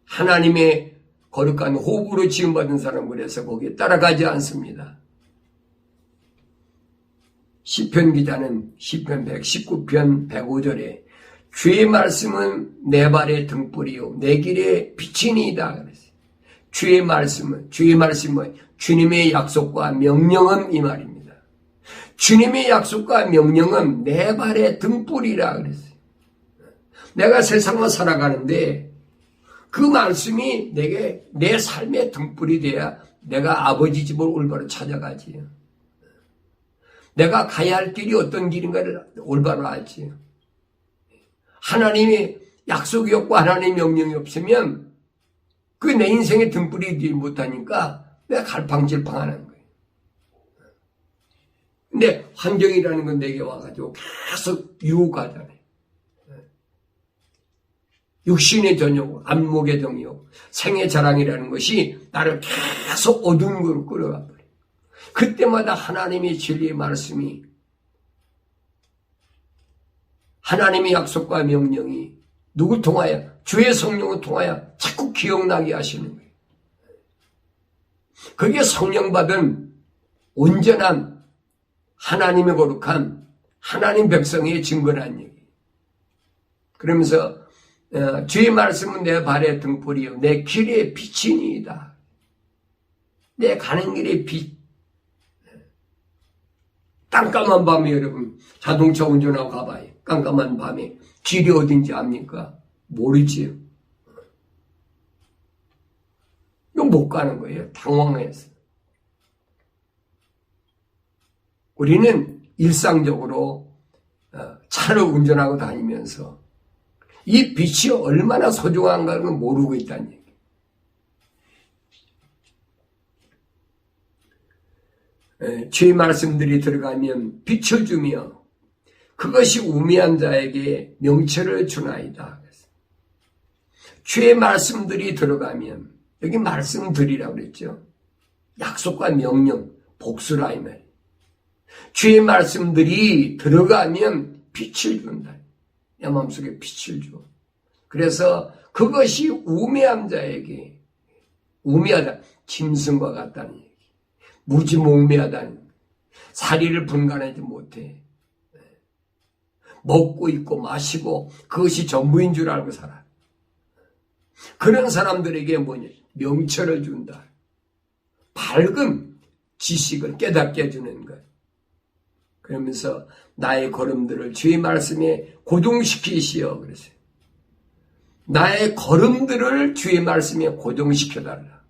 하나님의 거룩한 호흡으로 지음받은 사람 그래서 거기에 따라가지 않습니다. 시편 기자는 시편 119편 105절에 주의 말씀은 내 발의 등불이요 내 길의 빛이니이다 그랬어요. 주의 말씀은 주님의 약속과 명령은 이 말입니다. 주님의 약속과 명령은 내 발의 등불이라 그랬어요. 내가 세상을 살아가는데 그 말씀이 내게 내 삶의 등불이 돼야 내가 아버지 집을 올바로 찾아가지. 내가 가야 할 길이 어떤 길인가를 올바로 알지. 하나님의 약속이 없고 하나님의 명령이 없으면 그 내 인생의 등불이 되지 못하니까 내가 갈팡질팡하는 거예요. 근데 환경이라는 건 내게 와가지고 계속 유혹하잖아요. 육신의 전욕, 안목의 정욕, 생의 자랑이라는 것이 나를 계속 어두운 곳으로 끌어가 버려요. 그때마다 하나님의 진리의 말씀이, 하나님의 약속과 명령이 누구 통하여? 주의 성령을 통하여 자꾸 기억나게 하시는 거예요. 그게 성령 받은 온전한 하나님의 거룩한 하나님 백성의 증거라는 얘기예요. 그러면서 주의 말씀은 내 발의 등불이요 내 길의 빛이니이다. 내 가는 길의 빛. 깜깜한 밤에 여러분 자동차 운전하고 가봐요. 깜깜한 밤에 길이 어딘지 압니까? 모르지요. 이거 못 가는 거예요. 당황해서. 우리는 일상적으로 차를 운전하고 다니면서 이 빛이 얼마나 소중한가를 모르고 있다는 얘기예요. 주의 말씀들이 들어가면 비춰주며 그것이 우매한 자에게 명철을 주나이다. 주의 말씀들이 들어가면, 여기 말씀들이라고 그랬죠. 약속과 명령, 복수라 이 말이에요. 주의 말씀들이 들어가면 빛을 준다. 내 마음속에 빛을 줘. 그래서 그것이 우매한 자에게, 우매하다, 짐승과 같다는 얘기. 무지몽매하다는, 사리를 분간하지 못해. 먹고 있고 마시고 그것이 전부인 줄 알고 살아. 그런 사람들에게 뭐냐? 명철을 준다. 밝은 지식을 깨닫게 해주는 것. 그러면서 나의 걸음들을 주의 말씀에 고정시키시오. 그랬어요. 나의 걸음들을 주의 말씀에 고정시켜달라.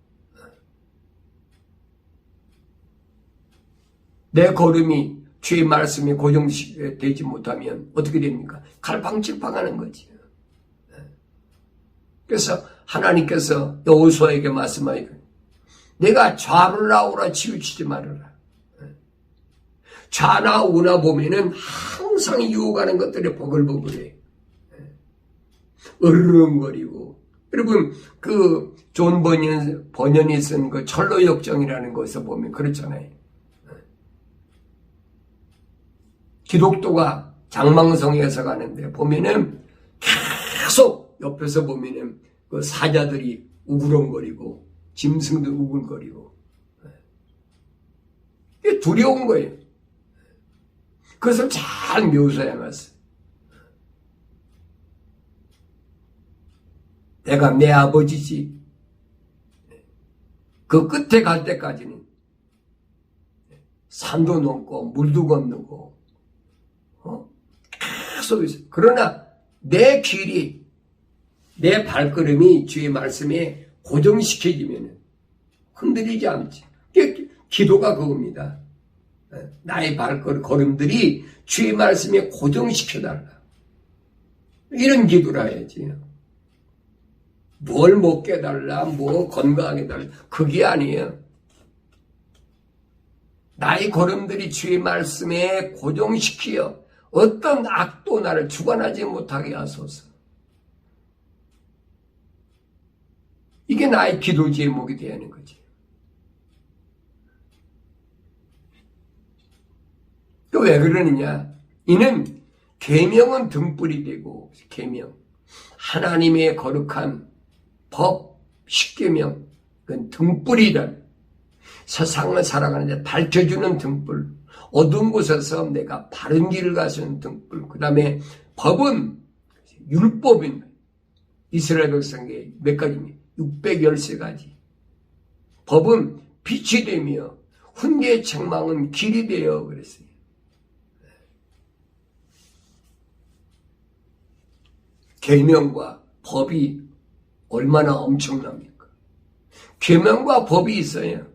내 걸음이 주의 말씀에 고정되지 못하면 어떻게 됩니까? 갈팡질팡하는 거지. 그래서 하나님께서 여호수아에게 말씀하시고 내가 좌를 나오라 치우치지 말아라. 좌나 우나 보면은 항상 유혹하는 것들이 버글버글해. 으르렁거리고. 여러분 그 존 번연이 쓴 그 철로역정이라는 것에서 보면 그렇잖아요. 기독도가 장망성에서 가는데 보면은 계속 옆에서 보면은 그 사자들이 우그렁거리고 짐승들 우글거리고 이게 두려운 거예요. 그것을 잘 묘사해 놨어요. 내가 내 아버지지. 그 끝에 갈 때까지는 산도 넘고 물도 건너고 계속 있어요. 그러나 내 길이, 내 발걸음이 주의 말씀에 고정시켜지면 흔들리지 않지. 기도가 그겁니다. 나의 걸음들이 주의 말씀에 고정시켜달라. 이런 기도를 해야지. 뭘 먹게 해달라, 뭐 건강하게 해달라. 그게 아니에요. 나의 걸음들이 주의 말씀에 고정시키어 어떤 악도 나를 주관하지 못하게 하소서. 이게 나의 기도 제목이 되어야 하는 거지. 또 왜 그러느냐? 이는 계명은 등불이 되고, 계명, 하나님의 거룩한 법, 십계명, 그건 등불이란 세상을 살아가는데 밝혀주는 등불, 어두운 곳에서 내가 바른 길을 가시는 등불, 그 다음에 법은 율법입니다. 이스라엘 백성에게 몇 가지입니까? 613가지. 법은 빛이 되며 훈계의 책망은 길이 되어 그랬어요. 계명과 법이 얼마나 엄청납니까? 계명과 법이 있어요.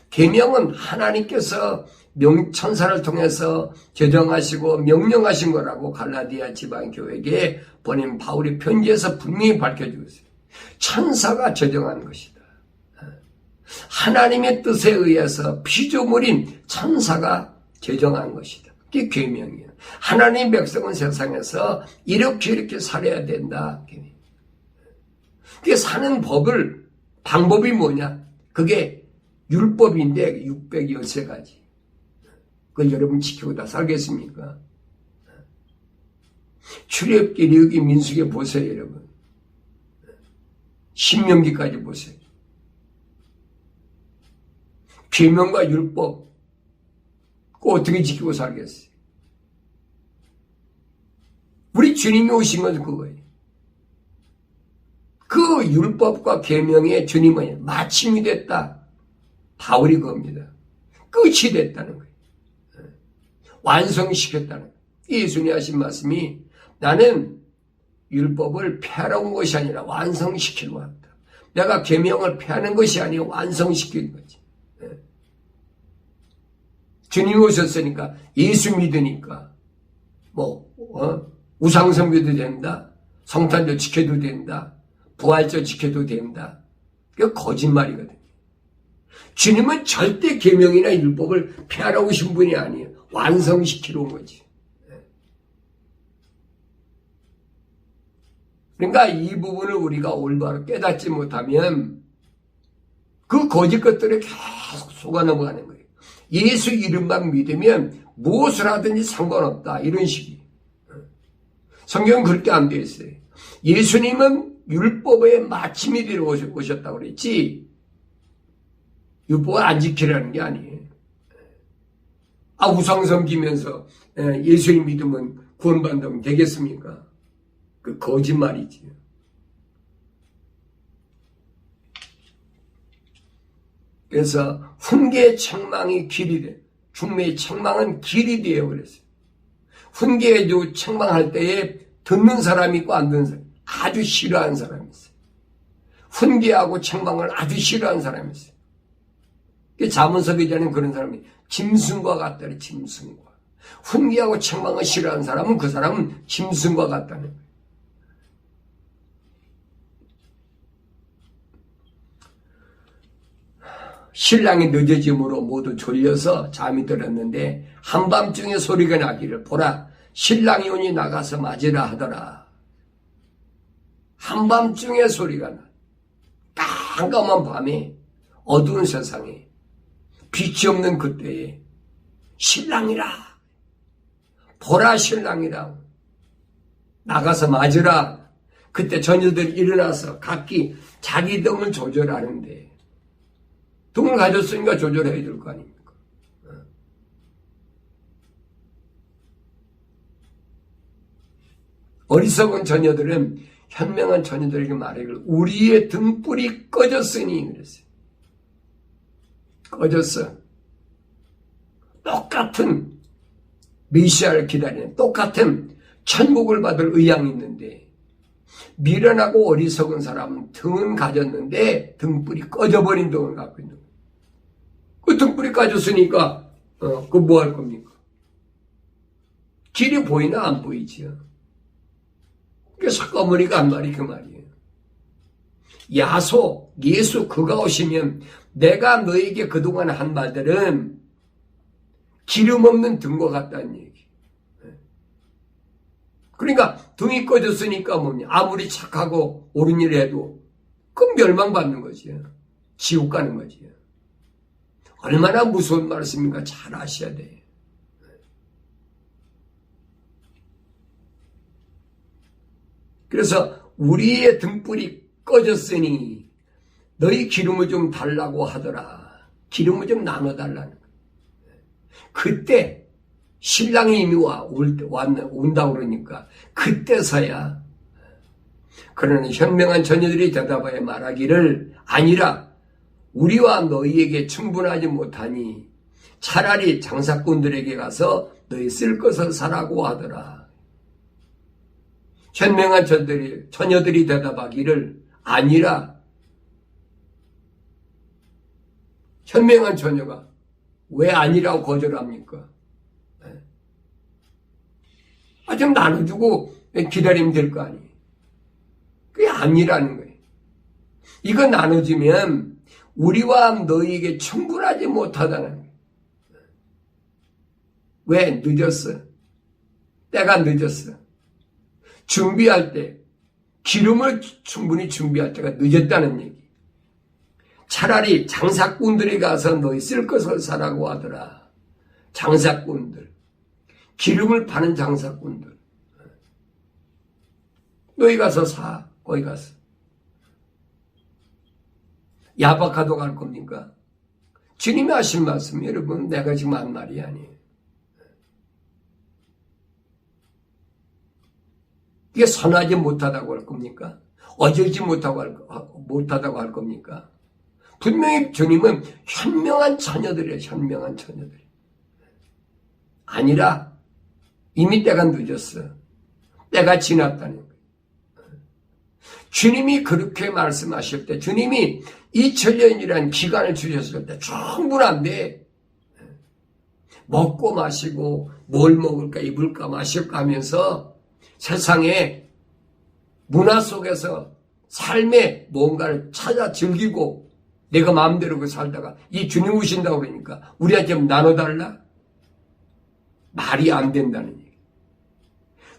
계명은 하나님께서 천사를 통해서 제정하시고 명령하신 거라고 갈라디아 지방교회에 보낸 바울이 편지에서 분명히 밝혀주고 있어요. 천사가 제정한 것이다. 하나님의 뜻에 의해서 피조물인 천사가 제정한 것이다. 그게 계명이에요. 하나님 백성은 세상에서 이렇게 살아야 된다. 그게 사는 방법이 뭐냐? 그게 율법인데 613가지. 그걸 여러분 지키고 다 살겠습니까? 출애굽기, 레위기, 민수기 보세요, 여러분. 신명기까지 보세요. 계명과 율법 그거 어떻게 지키고 살겠어요? 우리 주님이 오신 건 그거예요. 그 율법과 계명의 주님은 마침이 됐다. 바울이 그겁니다. 끝이 됐다는 거예요. 완성시켰다는 거예요. 예수님이 하신 말씀이 나는 율법을 폐하러 온 것이 아니라 완성시키러 왔다. 내가 계명을 폐하는 것이 아니라 완성시키는 거지. 주님이 오셨으니까 예수 믿으니까 우상숭배도 된다. 성탄절 지켜도 된다. 부활절 지켜도 된다. 그게 거짓말이거든요. 주님은 절대 계명이나 율법을 폐하러 오신 분이 아니에요. 완성시키러 온 거지. 그러니까 이 부분을 우리가 올바로 깨닫지 못하면 그 거짓 것들에 계속 속아 넘어가는 거예요. 예수 이름만 믿으면 무엇을 하든지 상관없다. 이런 식이에요. 성경은 그렇게 안 되어 있어요. 예수님은 율법의 마침이 되러 오셨다고 그랬지 율법을 안 지키라는 게 아니에요. 우상 섬기면서 예수님 믿으면 구원받으면 되겠습니까? 그 거짓말이지. 그래서 훈계의 책망이 길이 돼. 중매의 책망은 길이 돼요. 그랬어요. 훈계에도 책망할 때에 듣는 사람이 있고 안 듣는 사람, 아주 싫어하는 사람이 있어요. 훈계하고 책망을 아주 싫어하는 사람이 있어요. 잠언서 기자는 그런 사람이 짐승과 같다래. 짐승과. 훈계하고 책망을 싫어하는 사람은 그 사람은 짐승과 같다는 거예요. 신랑이 늦어짐으로 모두 졸려서 잠이 들었는데 한밤중에 소리가 나기를 보라 신랑이 오니 나가서 맞으라 하더라. 한밤중에 소리가 나. 깜깜한 밤에 어두운 세상에 빛이 없는 그때에 신랑이라 보라 신랑이라 나가서 맞으라. 그때 처녀들이 일어나서 각기 자기 등을 조절하는데 등을 가졌으니까 조절해야 될 거 아닙니까? 어리석은 처녀들은 현명한 처녀들에게 말하기를 우리의 등불이 꺼졌으니 그랬어요. 꺼졌어. 똑같은 메시아를 기다리는 똑같은 천국을 받을 의향이 있는데 미련하고 어리석은 사람은 등은 가졌는데 등불이 꺼져버린 등을 갖고 있는 거예요. 그 등불이 꺼졌으니까 그거 뭐 할 겁니까? 길이 보이나 안 보이지요? 그게 사과머리가 한 말이 그 말이에요. 야소, 예수 그가 오시면 내가 너에게 그동안 한 말들은 기름 없는 등과 같다는 얘기. 그러니까 등이 꺼졌으니까 뭐냐. 아무리 착하고 옳은 일을 해도 그건 멸망받는 거지. 지옥 가는 거지. 얼마나 무서운 말씀인가 잘 아셔야 돼요. 그래서 우리의 등불이 꺼졌으니 너희 기름을 좀 달라고 하더라. 기름을 좀 나눠달라는 거예요. 그때 신랑이 이미 온다고 그러니까 그때서야. 그러나 현명한 처녀들이 대답하여 말하기를 아니라 우리와 너희에게 충분하지 못하니 차라리 장사꾼들에게 가서 너희 쓸 것을 사라고 하더라. 현명한 처녀들이 대답하기를 아니라. 현명한 처녀가 왜 아니라고 거절합니까? 좀 나눠주고 기다리면 될 거 아니에요. 그게 아니라는 거예요. 이거 나눠주면 우리와 너희에게 충분하지 못하다는 거예요. 왜? 늦었어. 때가 늦었어. 준비할 때, 기름을 충분히 준비할 때가 늦었다는 얘기. 차라리 장사꾼들이 가서 너희 쓸 것을 사라고 하더라. 장사꾼들. 기름을 파는 장사꾼들. 너희 가서 사. 거기 가서. 야박하도 갈 겁니까? 주님이 하신 말씀, 여러분, 내가 지금 한 말이 아니에요. 이게 선하지 못하다고 할 겁니까? 어질지 못하다고 할 겁니까? 분명히 주님은 현명한 처녀들이에요. 현명한 처녀들. 아니라 이미 때가 늦었어. 때가 지났다는 거예요. 주님이 그렇게 말씀하실 때, 주님이 2000년이라는 기간을 주셨을 때 충분한데 먹고 마시고 뭘 먹을까 입을까 마실까 하면서 세상의 문화 속에서 삶의 뭔가를 찾아 즐기고 내가 마음대로 그 살다가 이 주님 오신다고 그러니까 우리한테 나눠달라? 말이 안 된다는 얘기.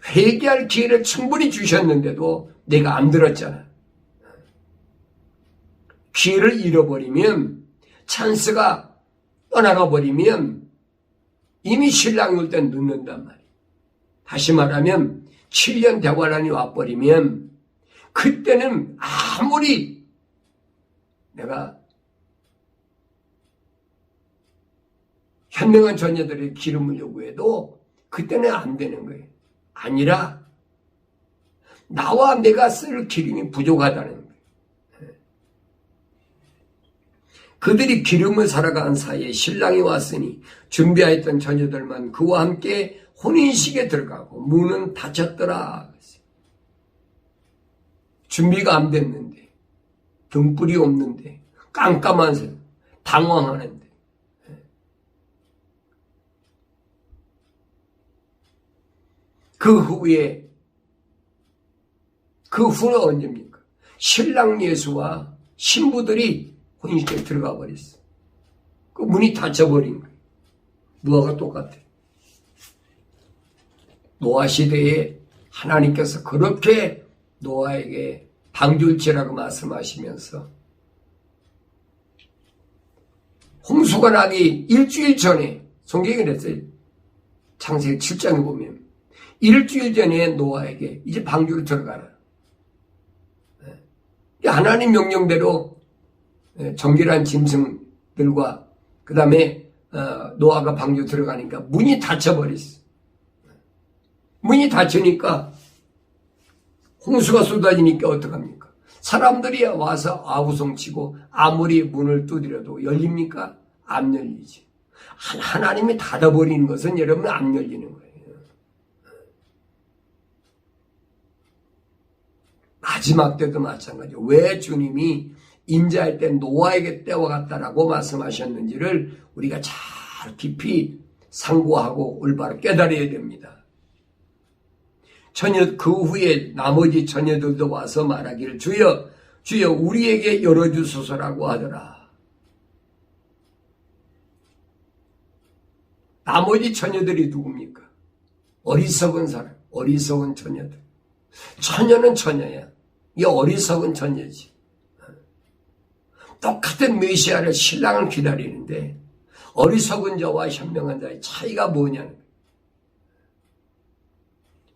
회개할 기회를 충분히 주셨는데도 내가 안 들었잖아. 기회를 잃어버리면, 찬스가 떠나가 버리면 이미 신랑이 올 땐 늦는단 말이야. 다시 말하면 7년 대관란이 와버리면 그때는 아무리 내가 현명한 처녀들의 기름을 요구해도 그때는 안 되는 거예요. 아니라 나와 내가 쓸 기름이 부족하다는 거예요. 그들이 기름을 사러간 사이에 신랑이 왔으니 준비하였던 처녀들만 그와 함께 혼인식에 들어가고 문은 닫혔더라. 준비가 안 됐는데, 등불이 없는데, 깜깜한 새, 당황하는데. 그 후는 언제입니까? 신랑 예수와 신부들이 혼인식에 들어가 버렸어. 그 문이 닫혀버린 거예요. 노아가 똑같아. 노아 시대에 하나님께서 그렇게 노아에게 방주치라고 말씀하시면서 홍수가 나기 일주일 전에 성경에 그랬어요. 창세기 7장에 보면 일주일 전에 노아에게 이제 방주로 들어가라. 하나님 명령대로 정결한 짐승들과 그 다음에 노아가 방주 들어가니까 문이 닫혀버렸어. 문이 닫히니까 홍수가 쏟아지니까 어떡합니까? 사람들이 와서 아우성치고 아무리 문을 두드려도 열립니까? 안 열리지. 하나님이 닫아버리는 것은 여러분 안 열리는 거예요. 마지막 때도 마찬가지예요. 왜 주님이 인자할 때 노아에게 때와 같다라고 말씀하셨는지를 우리가 잘 깊이 상고하고 올바로 깨달아야 됩니다. 그 후에 나머지 처녀들도 와서 말하기를 주여 우리에게 열어주소서라고 하더라. 나머지 처녀들이 누굽니까? 어리석은 사람, 어리석은 처녀들. 처녀는 처녀야. 이 어리석은 처녀지. 똑같은 메시아를 신랑을 기다리는데 어리석은 자와 현명한 자의 차이가 뭐냐는 거예요.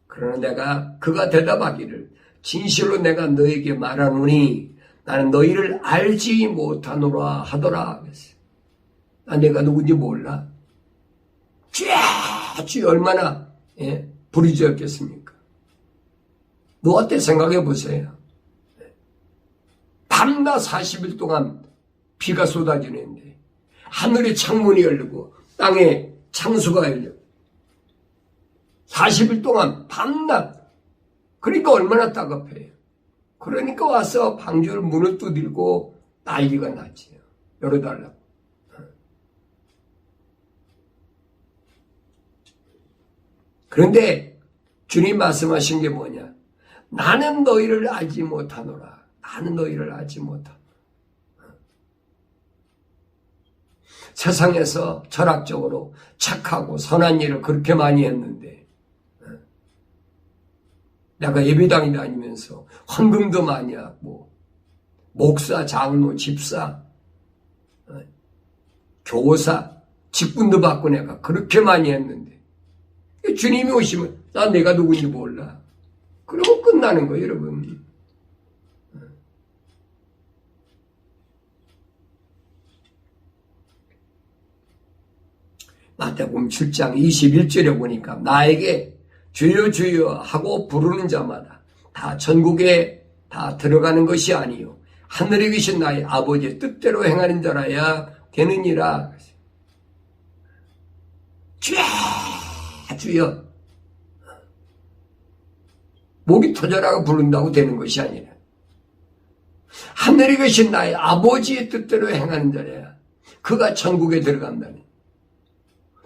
그러나 그가 대답하기를 진실로 내가 너에게 말하노니 나는 너희를 알지 못하노라 하더라. 내가 누군지 몰라. 쥐 얼마나 부르짖었겠습니까? 노아 때 생각해 보세요. 밤낮 40일 동안 비가 쏟아지는데 하늘의 창문이 열리고 땅에 창수가 열려 40일 동안 밤낮 그러니까 얼마나 다급해요. 그러니까 와서 방주를 문을 두들고 난리가 나지요. 열어달라고. 그런데 주님 말씀하신 게 뭐냐? 나는 너희를 알지 못하노라. 나는 너희를 알지 못하노라. 세상에서 철학적으로 착하고 선한 일을 그렇게 많이 했는데 내가 예배당에 다니면서 헌금도 많이 하고 목사, 장로, 집사, 교사, 직분도 받고 내가 그렇게 많이 했는데 주님이 오시면 나 내가 누구인지 몰라. 그러고 끝나는 거예요, 여러분. 마태복음 7장 21절에 보니까 나에게 주여 주여 하고 부르는 자마다 다 천국에 다 들어가는 것이 아니요 하늘에 계신 나의 아버지의 뜻대로 행하는 자라야 되느니라. 주여 주여 목이 터져라고 부른다고 되는 것이 아니라 하늘에 계신 나의 아버지의 뜻대로 행하는 자라야 그가 천국에 들어간다니.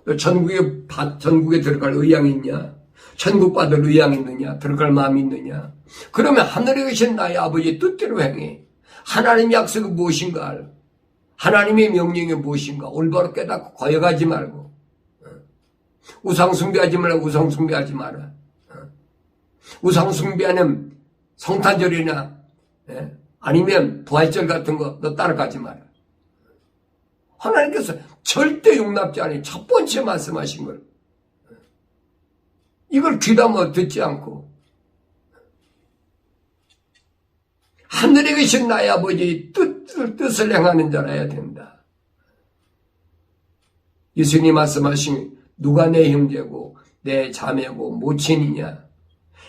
너 천국에 들어갈 의향이 있냐? 천국 받을 의향이 있느냐? 들어갈 마음이 있느냐? 그러면 하늘에 계신 나의 아버지의 뜻대로 행해. 하나님의 약속이 무엇인가? 하나님의 명령이 무엇인가? 올바로 깨닫고 거역하지 말고 우상숭배하지 말고 우상숭배하지 마라. 우상숭배하는 성탄절이나 아니면 부활절 같은 거 너 따라가지 마라. 하나님께서 절대 용납지 않은 첫 번째 말씀하신 걸 이걸 귀담아 듣지 않고 하늘에 계신 나의 아버지의 뜻을 행하는 자라야 된다. 예수님 말씀하신 누가 내 형제고 내 자매고 모친이냐?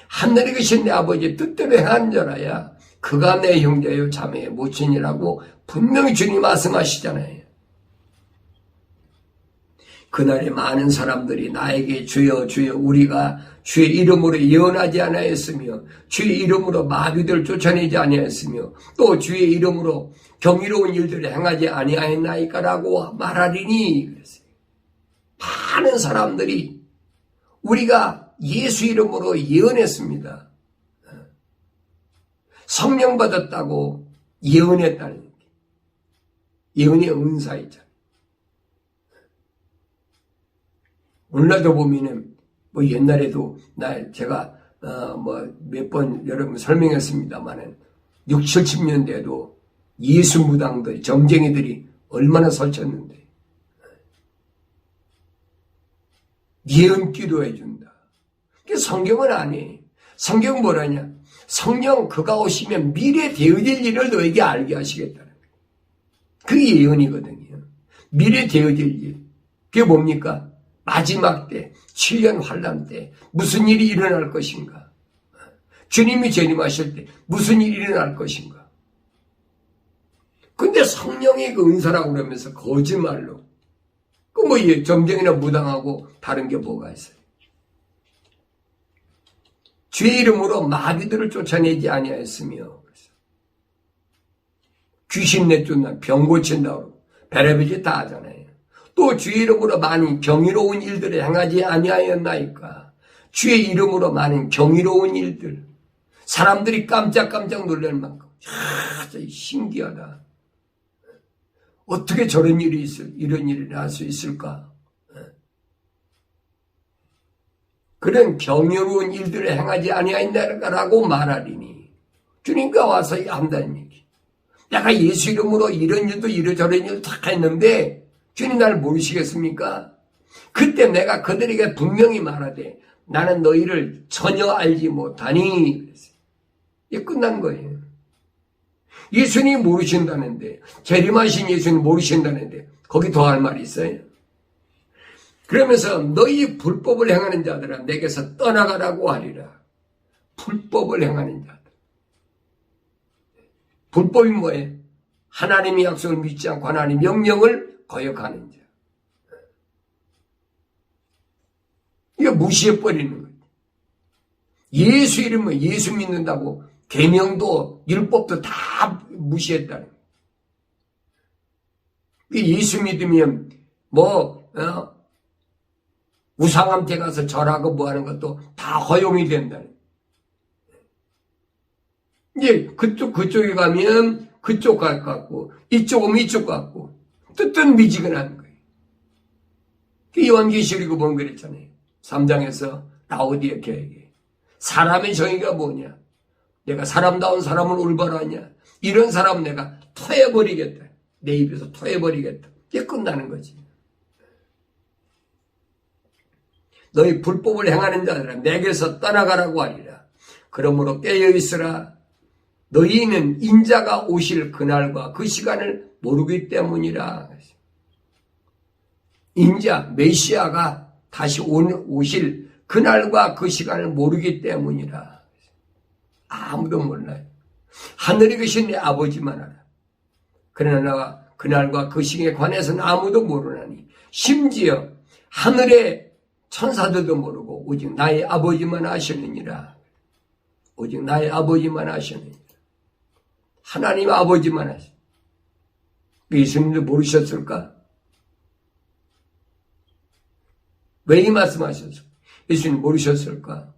하늘에 계신 내 아버지의 뜻대로 행하는 자라야 그가 내 형제요 자매요 모친이라고 분명히 주님 말씀하시잖아요. 그날에 많은 사람들이 나에게 주여 주여 우리가 주의 이름으로 예언하지 아니하였으며 주의 이름으로 마귀들을 쫓아내지 아니하였으며 또 주의 이름으로 경이로운 일들을 행하지 아니하였나이까라고 말하리니 그랬어요. 많은 사람들이 우리가 예수 이름으로 예언했습니다. 성령 받았다고 예언했다는 게 예언의 은사이잖아요. 오늘날도 보면은 뭐 옛날에도 제가 몇 번 여러분 설명했습니다만은 60, 70년대에도 예수 무당들 정쟁이들이 얼마나 설쳤는데 예언 기도해 준다. 성경은 아니에요. 성경은 뭐라냐? 성령 그가 오시면 미래 되어질 일을 너에게 알게 하시겠다는 거예요. 그게 예언이거든요. 미래 되어질 일. 그게 뭡니까? 마지막 때, 7년 환란 때 무슨 일이 일어날 것인가? 주님이 재림하실 때 무슨 일이 일어날 것인가? 근데 성령의 그 은사라고 그러면서 거짓말로 그 뭐 점쟁이나 무당하고 다른 게 뭐가 있어요? 주의 이름으로 마귀들을 쫓아내지 아니하였으며 귀신 내쫓나 병 고친다고 베레베지 다 하잖아요. 또 주의 이름으로 많은 경이로운 일들을 행하지 아니하였나이까. 주의 이름으로 많은 경이로운 일들 사람들이 깜짝깜짝 놀랄 만큼 진짜 신기하다. 어떻게 저런 일이 이런 일을 할 수 있을까? 그런 경이로운 일들을 행하지 아니하였나이까라고 말하리니 주님과 와서 한다는 얘기. 내가 예수 이름으로 이런 일도 이러저런 일도 다 했는데 주님 나를 모르시겠습니까? 그때 내가 그들에게 분명히 말하되 나는 너희를 전혀 알지 못하니 그랬어요. 이게 끝난 거예요. 예수님 모르신다는데 재림하신 예수님 모르신다는데 거기 더 할 말이 있어요. 그러면서 너희 불법을 행하는 자들은 내게서 떠나가라고 하리라. 불법을 행하는 자들. 불법이 뭐예요? 하나님의 약속을 믿지 않고 하나님의 명령을 거역하는 자. 이거 무시해버리는 거예요. 예수 이름은 예수 믿는다고 계명도 율법도 다 무시했다는 거예요. 예수 믿으면 우상한테 가서 절하고 뭐 하는 것도 다 허용이 된다는 거예요. 이제 그쪽에 가면 그쪽 같고 이쪽 오면 이쪽 같고 뜻은 미지근한 거예요. 요한계시록 보면 그랬잖아요. 3장에서 라오디아 교회에게 사람의 정의가 뭐냐? 내가 사람다운 사람을 올바로 하냐? 이런 사람 내가 토해버리겠다. 내 입에서 토해버리겠다. 이게 끝나는 거지. 너희 불법을 행하는 자들아 내게서 떠나가라고 하리라. 그러므로 깨어있으라. 너희는 인자가 오실 그날과 그 시간을 모르기 때문이라. 인자 메시아가 다시 오실 그날과 그 시간을 모르기 때문이라. 아무도 몰라요. 하늘에 계신 내 아버지만 알아. 그러나 그날과 그 시기에 관해서는 아무도 모르나니 심지어 하늘의 천사들도 모르고 오직 나의 아버지만 아시느니라. 오직 나의 아버지만 아시느니라. 하나님 아버지만 아시. 예수님도 모르셨을까? 왜 이 말씀하셨을까? 예수님 모르셨을까?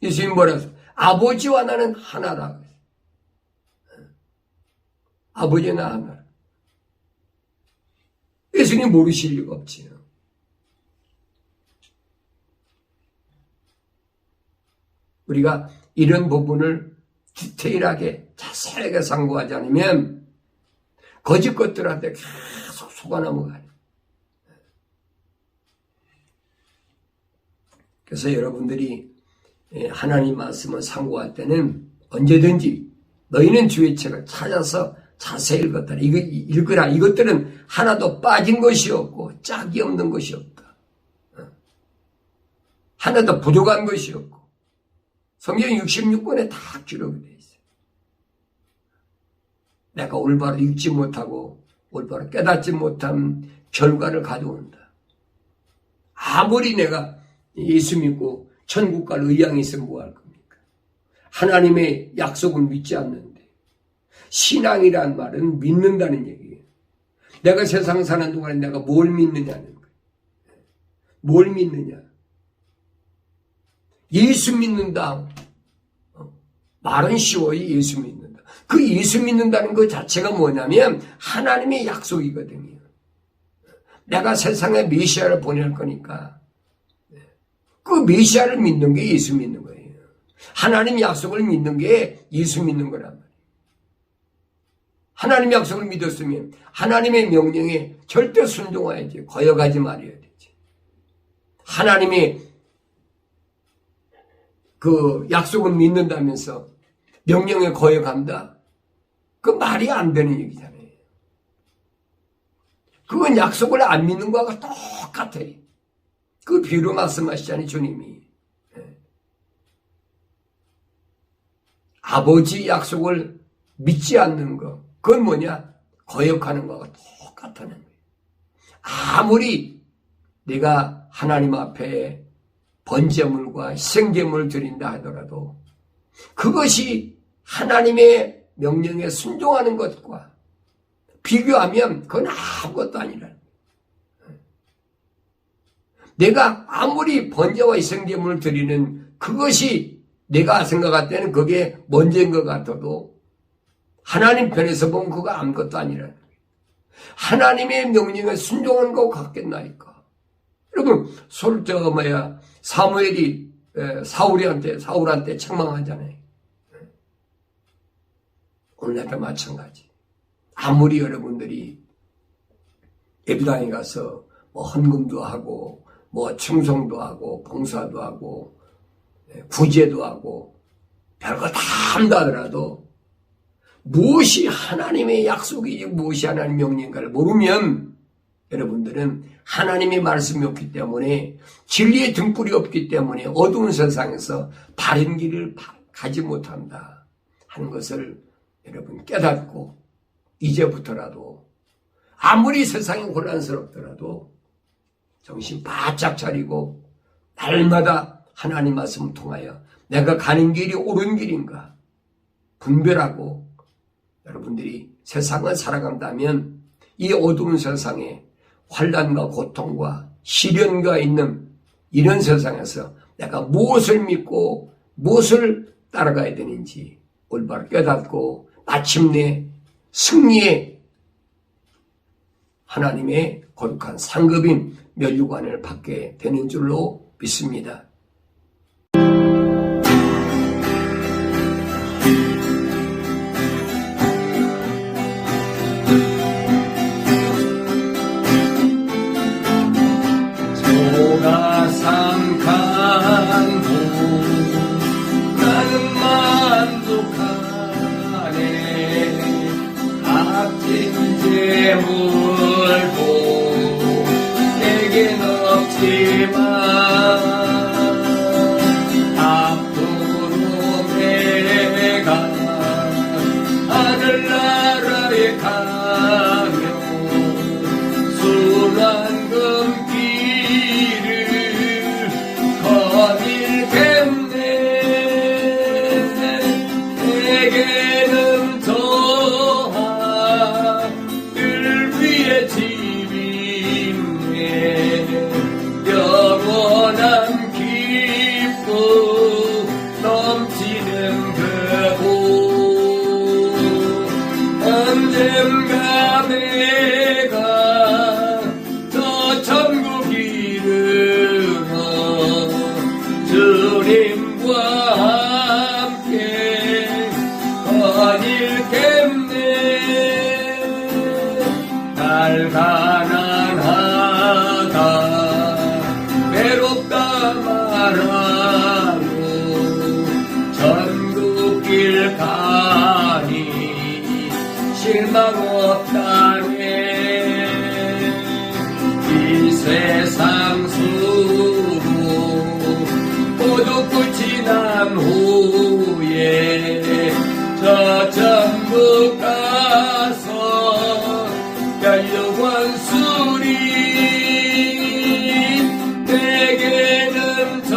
예수님 뭐라서 아버지와 나는 하나라. 아버지나 하나. 예수님 모르실 리가 없지요. 우리가 이런 부분을 디테일하게 자세하게 상고하지 않으면 거짓 것들한테 계속 속아 넘어가요. 그래서 여러분들이 하나님 말씀을 상고할 때는 언제든지 너희는 주의 책을 찾아서 자세히 읽었다. 읽으라. 이것들은 하나도 빠진 것이 없고 짝이 없는 것이 없다. 하나도 부족한 것이 없고 성경 66권에 다 기록이 되어 있어요. 내가 올바로 읽지 못하고 올바로 깨닫지 못한 결과를 가져온다. 아무리 내가 예수 믿고 천국 갈 의향이 있으면 뭐 할 겁니까? 하나님의 약속을 믿지 않는데 신앙이란 말은 믿는다는 얘기예요. 내가 세상 사는 동안에 내가 뭘 믿느냐는 거예요. 뭘 믿느냐? 예수 믿는다. 말은 쉬워요. 예수 믿는다. 그 예수 믿는다는 것 자체가 뭐냐면 하나님의 약속이거든요. 내가 세상에 메시아를 보낼 거니까 그 메시아를 믿는 게 예수 믿는 거예요. 하나님 약속을 믿는 게 예수 믿는 거란 말이에요. 하나님 약속을 믿었으면 하나님의 명령에 절대 순종해야지. 거역하지 말아야 되지. 하나님의 그 약속을 믿는다면서 명령에 거역한다? 그 말이 안 되는 얘기잖아요. 그건 약속을 안 믿는 거하고 똑같아요. 그 비유로 말씀하시잖아요, 주님이. 아버지 약속을 믿지 않는 거, 그건 뭐냐? 거역하는 거하고 똑같다는 거예요. 아무리 내가 하나님 앞에 번제물과 희생제물을 드린다 하더라도 그것이 하나님의 명령에 순종하는 것과 비교하면 그건 아무것도 아니라. 내가 아무리 번제와 희생제물을 드리는 그것이 내가 생각할 때는 그게 먼저인 것 같아도 하나님 편에서 보면 그거 아무것도 아니라. 하나님의 명령에 순종하는 것 같겠나이까. 여러분, 사무엘이 사울한테 책망하잖아요. 오늘날도 마찬가지. 아무리 여러분들이 예배당에 가서 헌금도 하고 충성도 하고 봉사도 하고 구제도 하고 별거 다 한다 하더라도 무엇이 하나님의 약속이지 무엇이 하나님의 명령인가를 모르면 여러분들은 하나님의 말씀이 없기 때문에 진리의 등불이 없기 때문에 어두운 세상에서 바른 길을 가지 못한다 하는 것을 여러분 깨닫고 이제부터라도 아무리 세상이 혼란스럽더라도 정신 바짝 차리고 날마다 하나님 말씀을 통하여 내가 가는 길이 옳은 길인가 분별하고 여러분들이 세상을 살아간다면 이 어두운 세상에 환난과 고통과 시련과 있는 이런 세상에서 내가 무엇을 믿고 무엇을 따라가야 되는지 올바로 깨닫고 마침내 승리의 하나님의 거룩한 상급인 면류관을 받게 되는 줄로 믿습니다. 소가 삼간도 나는 만족하네. 값진 재물도 내겐 없지만 앞으로 내가 하늘나라에 가면 순한 금길을 거닐겠네. 내게는 저하늘 위에 집이 있네. 영원한 기쁨 넘치는 그곳. 언젠가 내가 저 천국 이르러 주님과 함께 거닐겠네. 날 가난하다 외롭다 말하고 전국길 가니 실망 없다네. 이 세상 수고 모두 끝이 난 후에 저 천국 가서 영원 수리. 내게는 저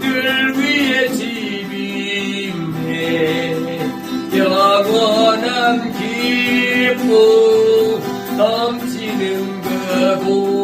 하늘 위에 집이 있네. 영원한 기쁨 넘치는 그곳.